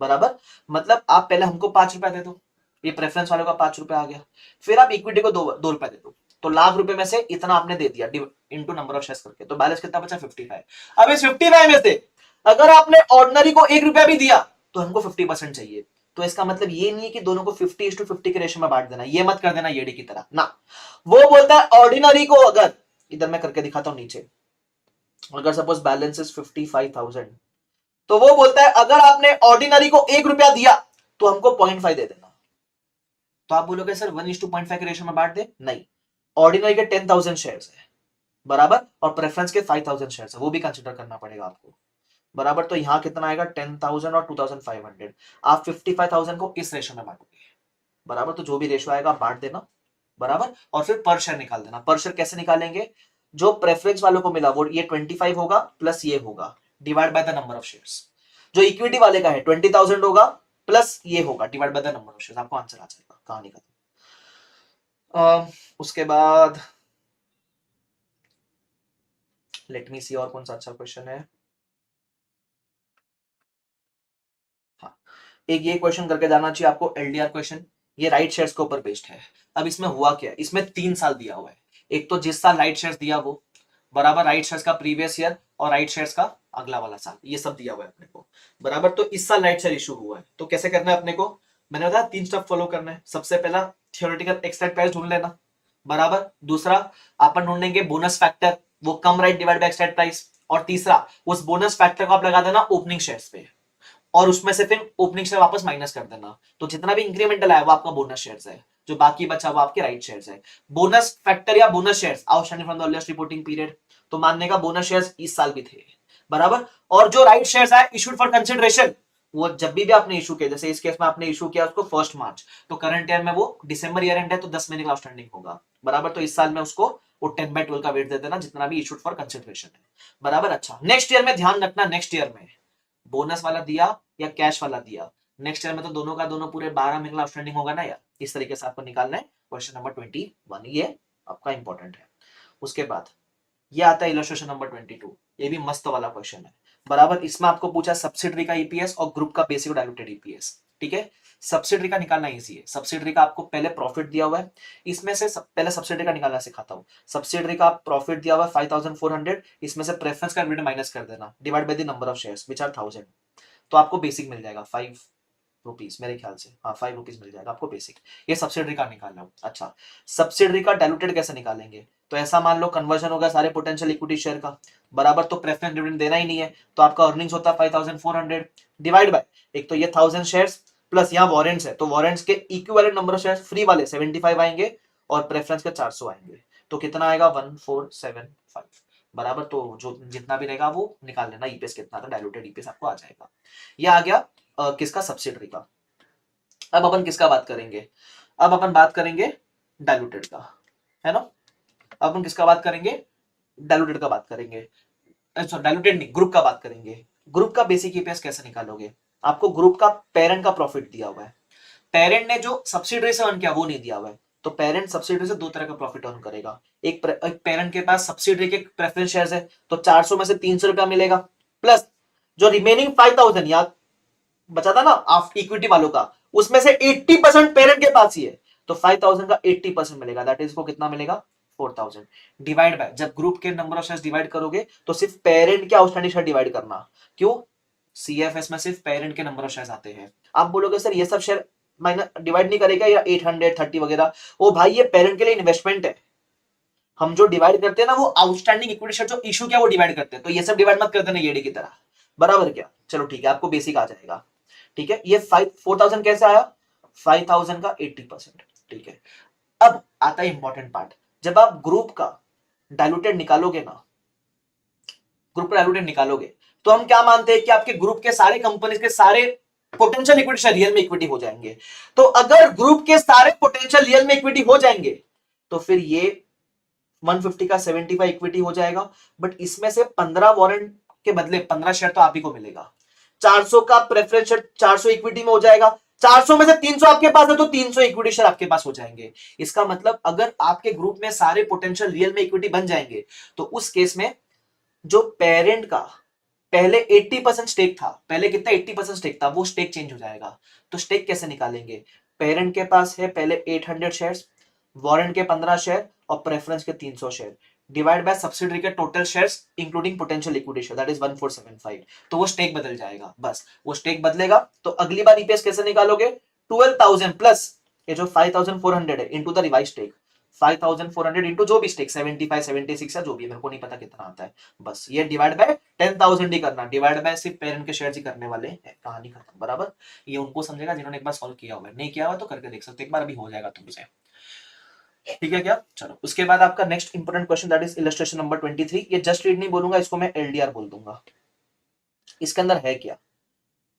Speaker 1: बराबर। मतलब आप पहले हमको 5 रुपए दे दो, ये प्रेफरेंस वाले का 5 रुपए आ गया, फिर आप इक्विटी को 2 रुपए दे दो, तो लाख रुपए में से इतना आपने दे दिया इनटू नंबर ऑफ शेयर्स करके, तो बैलेंस कितना बचा 55। अब इस 55 में से अगर आपने ऑर्डिनरी को 1 रुपया भी दिया तो हमको 50% चाहिए। तो इसका मतलब ये नहीं है कि दोनों को 50:50 के रेशियो में बांट देना, ये मत कर देना येडी की तरह ना। वो बोलता है ऑर्डिनरी को, अगर इधर मैं करके दिखाता हूं नीचे, अगर सपोज बैलेंस इज 55,000, तो वो बोलता है अगर आपने ऑर्डिनरी को 1 रुपया दिया तो हमको 0.5 दे देना। तो आप बोलोगे सर 1:0.5 के रेशियो में बांट दे, नहीं, ऑर्डिनरी के 10,000 शेयर्स है बराबर, और प्रेफरेंस के 5,000 शेयर्स है, वो भी कंसिडर करना पड़ेगा आपको बराबर। तो यहां कितना आएगा 10,000 और 2,500, आप 55,000 को इस रेशियो में बांटोगे बराबर। तो जो भी रेशियो आएगा बांट देना बराबर, और फिर पर शेयर निकाल देना। पर शेयर कैसे निकालेंगे, जो प्रेफरेंस वालों को मिला वो ये 25 होगा प्लस ये होगा divide by the number of shares, जो इक्विटी वाले का है 20,000 होगा प्लस ये होगा divide by the number of shares, आपको आंसर आ जाएगा कहानी का। उसके बाद लेट मी सी और कौन सा अच्छा क्वेश्चन है। हाँ, एक ये क्वेश्चन करके जाना चाहिए आपको, एलडीआर क्वेश्चन, ये राइट शेयर्स के ऊपर बेस्ड है। अब इसमें हुआ क्या है, इसमें 3 साल दिया हुआ है, एक तो जिस साल राइट शेयर्स दिया वो बराबर, राइट शेयर्स का प्रीवियस ईयर और राइट शेयर्स का अगला वाला साल, ये सब दिया हुआ है अपने को बराबर। तो इस साल राइट शेयर इशू हुआ है, तो कैसे करना है अपने को, मैंने बताया 3 स्टेप फॉलो करना है। सबसे पहला थियोरेटिकल एक्सट्रैक्ट प्राइस ढूंढ लेना बराबर, दूसरा अपन ढूंढेंगे बोनस फैक्टर, वो cum right divide by extract price, और तीसरा उस बोनस फैक्टर को आप लगा देना ओपनिंग शेयर्स पे, और उसमें से फिर ओपनिंग शेयर वापस माइनस कर देना। तो जितना भी इंक्रीमेंटल आया वो आपका बोनस शेयर्स है, जो बाकी बचा वो आपके राइट शेयर्स है। बोनस फैक्टर या bonus shares outstanding from the earliest reporting period, तो मानने का बोनस शेयर्स इस साल भी थे बराबर। और जो राइट शेयर्स आए इशूड फॉर कंसिडरेशन, वो जब भी आपने इशू किया, जैसे इस केस में आपने इशू किया उसको 1 मार्च, तो करंट ईयर में वो दिसंबर ईयर एंड है तो 10 महीने का आउटस्टैंडिंग होगा बराबर। तो इस साल में उसको वो 10/12 का वेट दे देना जितना भी इशूड फॉर कंसिडरेशन है बराबर। अच्छा, नेक्स्ट ईयर में ध्यान रखना, नेक्स्ट ईयर में बोनस वाला दिया या कैश वाला दिया, नेक्स्ट ईयर में तो दोनों का दोनों पूरे 12 महीने आउटस्टैंडिंग होगा ना यार, इस तरीके से आपको निकालना है। क्वेश्चन नंबर 21 ये आपका इंपॉर्टेंट है। उसके बाद ये आता है इलस्ट्रेशन नंबर 22, ये भी मस्त वाला क्वेश्चन है बराबर। इसमें आपको पूछा सब्सिडरी का ईपीएस और ग्रुप का बेसिक डायलूटेड ईपीएस, ठीक है। सब्सिडरी का निकालना इजी है, सब्सिडरी का आपको पहले प्रॉफिट दिया हुआ है, इसमें से पहले सब्सिडरी का निकालना सिखाता हूं। सब्सिडरी का प्रॉफिट दिया हुआ है 5,400, इसमें से प्रेफरेंस का डिविडेंड माइनस कर देना divide by the number of shares which are 1000, तो आपको बेसिक मिल जाएगा 5 रुपीज मेरे ख्याल से, हाँ 5 रुपीज मिल जाएगा आपको बेसिक। ये सब्सिडरी का निकालना हो। अच्छा, सब्सिडरी का डायलूटेड कैसे निकालेंगे, तो ऐसा मान लो कन्वर्जन होगा सारे पोटेंशियल इक्विटी शेयर का बराबर, तो प्रेफरेंस डिविडेंड देना ही नहीं है, तो आपका अर्निंग्स होता है 5,400 डिवाइड बाय, एक तो ये 1000 शेयर्स प्लस यहाँ वारंट्स है, तो वारंट्स के equivalent number of shares free वाले 75 आएंगे और प्रेफरेंस के 400 आएंगे, तो कितना आएगा 1475 बराबर। तो जो जितना भी रहेगा वो निकाल लेना, ईपीएस कितना था, डायलूटेड ईपीएस आपको आ जाएगा। ये आ गया किसका, सब्सिडरी का। अब अपन किसका बात करेंगे, अब अपन बात करेंगे डायलूटेड का, है ना। अब अपन किसका बात करेंगे, डायलूटेड का बात करेंगे, डायलूटेड नहीं, ग्रुप का बात करेंगे। ग्रुप का बेसिक ईपीएस कैसे निकालोगे, आपको ग्रुप का पेरेंट का प्रॉफिट दिया हुआ है, पेरेंट ने जो सब्सिडरी से अर्न किया वो नहीं दिया हुआ है, तो पेरेंट सब्सिडरी से 2 तरह का प्रॉफिट अर्न करेगा। एक पेरेंट के पास सब्सिडरी के प्रेफरेंस शेयर्स है, तो 400 में से 300 रुपया मिलेगा, प्लस जो रिमेनिंग 5,000 याद बचा था ना आप इक्विटी वालों का, उसमें से 80% पेरेंट के पास ही है, तो 5,000 का 80% मिलेगा, दैट इज को कितना मिलेगा 4,000 डिवाइड बाय, जब ग्रुप के नंबर ऑफ शेयर्स डिवाइड करोगे तो सिर्फ पेरेंट के आउटस्टैंडिंग शेयर डिवाइड करना, क्यों, सीएफएस में सिर्फ पेरेंट के नंबर ऑफ शेयर्स आते हैं। आप बोलोगे सर ये सब शेयर माइनस डिवाइड नहीं करेगा या 830 वगैरह, ओ भाई ये पेरेंट के लिए इन्वेस्टमेंट है, हम जो डिवाइड करते हैं ना वो आउटस्टैंडिंग इक्विटी शेयर जो इशू किया वो डिवाइड करते हैं, तो ये सब डिवाइड मत कर देना येडी की तरह बराबर क्या। चलो ठीक है, आपको बेसिक आ जाएगा, ठीक है। ये 4,000 कैसे आया, 5,000 का 80%, ठीक है। अब आता है इंपॉर्टेंट पार्ट, जब आप ग्रुप का डायलूटेड निकालोगे ना, ग्रुप का डायलूटेड निकालोगे, तो हम क्या मानते हैं कि आपके ग्रुप के सारे कंपनीज के सारे पोटेंशियल इक्विटी शेयर रियल में इक्विटी हो जाएंगे। तो अगर ग्रुप के सारे पोटेंशियल रियल में इक्विटी हो जाएंगे तो फिर ये 150 का 75 इक्विटी हो जाएगा, बट इसमें से 15 वारंट के बदले 15 शेयर तो आप ही को मिलेगा। 400 का प्रेफरेंस शेयर 400 इक्विटी में हो जाएगा, 400 में से 300 आपके पास है तो 300 इक्विटी शेयर आपके पास हो जाएंगे। इसका मतलब अगर आपके ग्रुप में सारे पोटेंशियल रियल में इक्विटी बन जाएंगे तो उस केस में जो पेरेंट का पहले 80% स्टेक था, पहले कितना 80% स्टेक था, वो स्टेक चेंज हो जाएगा। तो स्टेक कैसे निकालेंगे, पेरेंट के पास है पहले 800 शेयर्स, वारंट के 15 शेयर और प्रेफरेंस के 300 शेयर डिवाइड बाय सब्सिडरी के total shares including potential equity share, that is 1475। तो वो स्टेक बदल जाएगा, बस वो स्टेक बदलेगा। तो अगली बार ईपीएस कैसे निकालोगे, 12,000 प्लस ये जो 5,400 है into the revise stake, 5,400 into जो भी स्टेक 75 76 या जो भी, मेरे को नहीं पता कितना आता है, बस ये डिवाइड बाय 10,000 ही करना, डिवाइड बाय सिर्फ पेरेंट के शेयर ही करने वाले हैं, कहानी खत्म। बराबर, ये उनको समझेगा जिन्होंने एक बार सॉल्व किया हुआ है, नहीं किया हुआ तो करके देख सकते, एक बार अभी हो जाएगा तुमसे। ठीक है क्या, चलो उसके बाद आपका next important question that is illustration number 23। ये जस्ट रीड नहीं बोलूंगा, इसको मैं एलडीआर बोल दूंगा। इसके अंदर है क्या,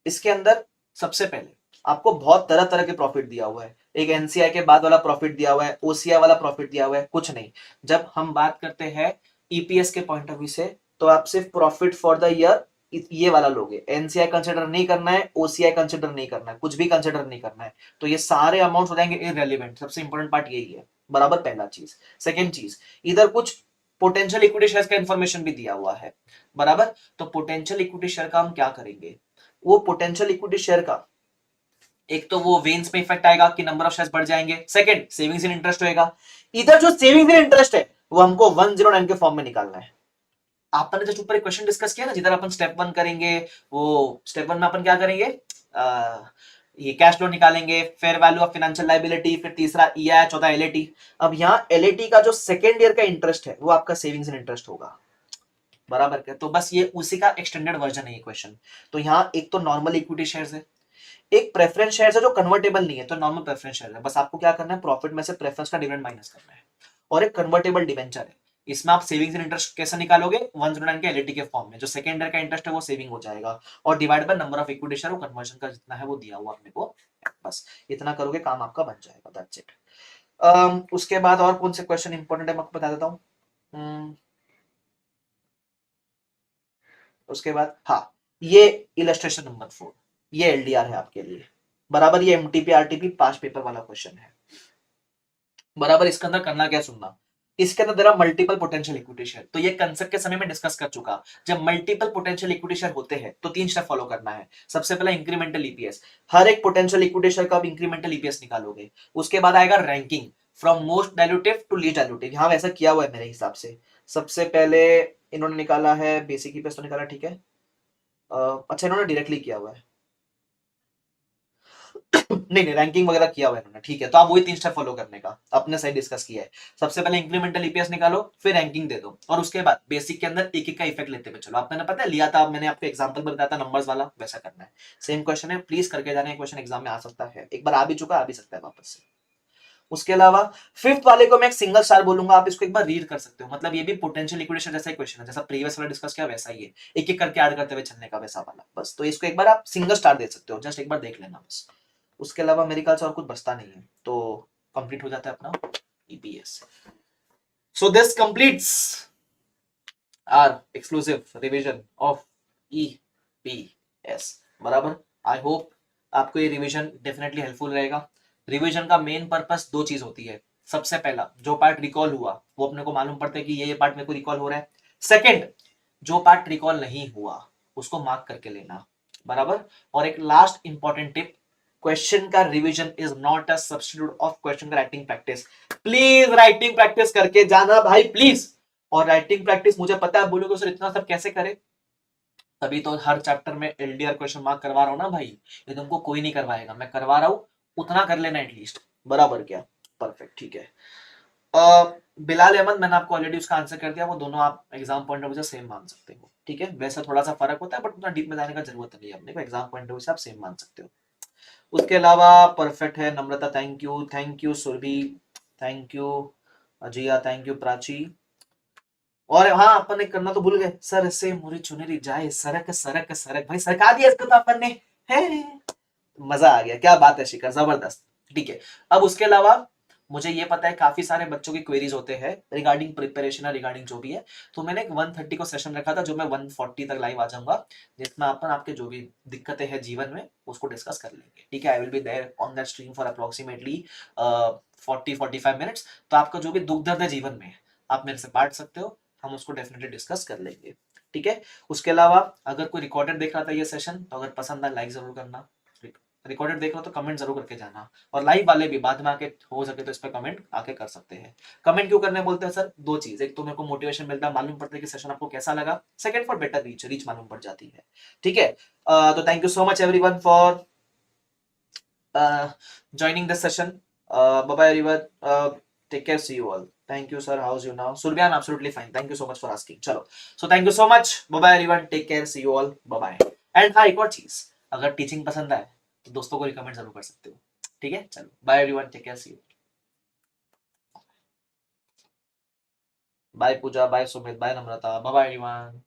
Speaker 1: इसके अंदर सबसे पहले आपको बहुत तरह तरह के प्रॉफिट दिया हुआ है, एक एनसीआई के बाद वाला प्रॉफिट दिया हुआ है, ओसीआई वाला प्रॉफिट दिया हुआ है, कुछ नहीं। जब हम बात करते हैं ईपीएस के पॉइंट ऑफ व्यू से, तो आप सिर्फ प्रॉफिट फॉर द ईयर ये वाला लोगे, एनसीआई कंसिडर नहीं करना है, ओसीआई कंसिडर नहीं करना है, कुछ भी कंसिडर नहीं करना है, तो ये सारे अमाउंट हो जाएंगे इररेलेवेंट। सबसे इंपॉर्टेंट पार्ट यही है, बराबर, पहला चीज। सेकेंड चीज, इधर कुछ पोटेंशियल इक्विटी शेयर का इंफॉर्मेशन भी दिया हुआ है, बराबर। तो पोटेंशियल इक्विटी शेयर का हम क्या करेंगे, वो पोटेंशियल इक्विटी शेयर का एक तो वो वेन्स पे इफेक्ट आएगा कि नंबर ऑफ शेयर्स बढ़ जाएंगे, सेकंड सेविंग्स इन इंटरेस्ट होएगा। इधर जो सेविंग्स इन इंटरेस्ट है वो हमको 109 के फॉर्म में निकालना है। आपने जस्ट ऊपर एक क्वेश्चन डिस्कस किया ना, जिधर अपन स्टेप 1 करेंगे, वो स्टेप 1 में अपन क्या करेंगे, ये कैश फ्लो निकालेंगे, fair value of financial liability, फिर तीसरा ईआई, चौथा एलएटी। अब यहाँ एलएटी का जो सेकेंड ईयर का इंटरेस्ट है वो आपका सेविंग्स इन इंटरेस्ट होगा, बराबर क्या। तो बस ये उसी का एक्सटेंडेड वर्जन है ये क्वेश्चन। तो यहाँ एक तो नॉर्मल इक्विटी शेयर्स है, एक प्रेफरेंस शेयर है जो कन्वर्टेबल नहीं है, तो नॉर्मल प्रेफरेंस शेयर है, बस आपको क्या करना है, प्रॉफिट में से प्रेफरेंस का डिविडेंड माइनस करना है। और एक कन्वर्टेबल डिवेंचर है, इसमें आप सेविंग्स इन इंटरेस्ट कैसे निकालोगे, 109 के एलईटी के फॉर्म में, जो सेकंड ईयर का इंटरेस्ट है वो सेविंग हो जाएगा, और divide by number of equity share, वो कन्वर्जन का जितना है वो दिया हुआ अपने को, बस इतना करोगे काम आपका बन जाएगा, दैट्स इट। उसके बाद और कौन से क्वेश्चन इंपॉर्टेंट है मैं आपको बता देता हूँ। उसके बाद हाँ, ये इलस्ट्रेशन नंबर 4, ये एलडीआर है आपके लिए, बराबर। ये एमटीपी आरटीपी पांच पेपर वाला क्वेश्चन है, बराबर। इसके अंदर करना क्या, सुनना, इसके अंदर तेरा मल्टीपल पोटेंशियल इक्विटी शेयर, तो ये कंसेप्ट के समय में डिस्कस कर चुका। जब मल्टीपल पोटेंशियल इक्विटी शेयर होते हैं तो 3 स्टेप फॉलो करना है। सबसे पहला इंक्रीमेंटल ईपीएस, हर एक पोटेंशियल इक्विटी शेयर का आप इंक्रीमेंटल ईपीएस निकालोगे। उसके बाद आएगा ranking from most dilutive to least dilutive, यहां वैसा किया हुआ है मेरे हिसाब से। सबसे पहले इन्होंने निकाला है बेसिक ईपीएस, तो निकाला, ठीक है। अच्छा, इन्होंने डायरेक्टली किया हुआ है, नहीं नहीं, रैंकिंग वगैरह किया हुआ है इन्होंने, ठीक है। तो आप वही 3 स्टेप फॉलो करने का अपने साइड डिस्कस किया है। सबसे पहले इंक्रीमेंटल ईपीएस निकालो, फिर रैंकिंग दे दो, और उसके बाद बेसिक के अंदर एक एक का इफेक्ट लेते हुए चलो। आपने पता है लिया था, मैंने आपको एग्जांपल में बताया था नंबर्स वाला, वैसा करना है। सेम क्वेश्चन है, प्लीज करके जाने, क्वेश्चन एग्जाम में आ सकता है, एक बार आ भी चुका, आ भी सकता है वापस से। उसके अलावा फिफ्थ वाले को मैं एक सिंगल स्टार बोलूंगा, आप इसको एक बार रीड कर सकते हो, मतलब ये भी पोटेंशियल इक्वेशन जैसा क्वेश्चन है, जैसा प्रीवियस वाला डिस्कस किया वैसा ही है, एक एक करके ऐड करते हुए चलने का, वैसा वाला, बस। तो इसको एक बार आप सिंगल स्टार दे सकते हो, जस्ट एक बार देख लेना बस। उसके अलावा मेरे ख्याल से और कुछ बचता नहीं है, तो कंप्लीट हो जाता है अपना EPS. So this completes our exclusive revision of EPS, बराबर। आई होप आपको ये रिवीजन डेफिनेटली हेल्पफुल रहेगा। रिवीजन का मेन पर्पस 2 चीज होती है। सबसे पहला, जो पार्ट रिकॉल हुआ वो अपने को मालूम पड़ता है कि ये पार्ट मेरे को रिकॉल हो रहा है। सेकंड, जो पार्ट रिकॉल नहीं हुआ उसको मार्क करके लेना, बराबर। और एक लास्ट इंपॉर्टेंट टिप, क्वेश्चन का revision is not a substitute of question का writing practice. Please writing practice करके जाना भाई, प्लीज। और राइटिंग प्रैक्टिस मुझे पता है बोलोगे सर इतना सब कैसे करें, तभी तो हर चैप्टर में एलडीआर क्वेश्चन मार्क करवा रहा हूं ना भाई, ये तुमको कोई नहीं करवाएगा, मैं करवा रहा हूं, उतना कर लेना एटलीस्ट, बराबर क्या, परफेक्ट, ठीक है। बिलाल अहमद, मैंने आपको ऑलरेडी उसका आंसर कर दिया, वो दोनों आप एग्जाम पॉइंट ऑफ व्यू से सेम मान सकते हो, ठीक है। वैसा थोड़ा सा फर्क होता है, बट उतना डीप में जाने का जरूरत नहीं है अपने को, एग्जाम पॉइंट ऑफ व्यू से आप सेम मान सकते हो। उसके अलावा परफेक्ट है, Namrata thank you Surabhi, thank you Ajiya, thank you Prachi. और हाँ, अपन ने करना तो भूल गए, सर से मुरी चुनरी जाए सरक सरक सरक, भाई सरका दिया इसको तो अपन ने, है मजा आ गया, क्या बात है शिखर, जबरदस्त, ठीक है। अब उसके अलावा मुझे ये पता है काफी सारे बच्चों की क्वेरीज होते हैं रिगार्डिंग प्रिपरेशन और रिगार्डिंग जो भी है, तो मैंने एक 130 को सेशन रखा था, जो मैं 140 तक लाइव आ जाऊंगा, जिसमें अपन आपके जो भी दिक्कतें हैं जीवन में उसको डिस्कस कर लेंगे, ठीक है। I will be there on that stream for approximately 40-45 minutes. तो आपका जो भी दुख दर्द है जीवन में आप मेरे से बांट सकते हो, हम उसको डेफिनेटली डिस्कस कर लेंगे, ठीक है। उसके अलावा अगर कोई रिकॉर्डेड देख रहा था ये सेशन, तो अगर पसंद आए लाइक जरूर करना, रिकॉर्डेड देख रहे हो तो कमेंट जरूर करके जाना, और लाइव वाले भी बाद में आके हो सके तो इस पर कमेंट आके कर सकते हैं। कमेंट क्यों करने बोलते हैं सर? दो चीज, एक तो मेरे को मोटिवेशन मिलता है, मालूम पड़ता है कि सेशन आपको कैसा लगा, second for better reach, reach मालूम पड़ जाती है। ठीक है, तो thank you so much everyone for joining this session. Bye bye everyone. Take care, see you all. Thank you sir, how's you now? Surbian, absolutely fine, thank you so much for asking. चलो, so thank you so much, bye bye everyone, take care, see you all, bye bye. And हाँ, एक और चीज, अगर teaching पसंद आए तो दोस्तों को रिकमेंड जरूर कर सकते हो। ठीक है, चलो bye everyone, take care, see you. Bye Pooja, bye Sumit, bye Namrata, bye bye everyone.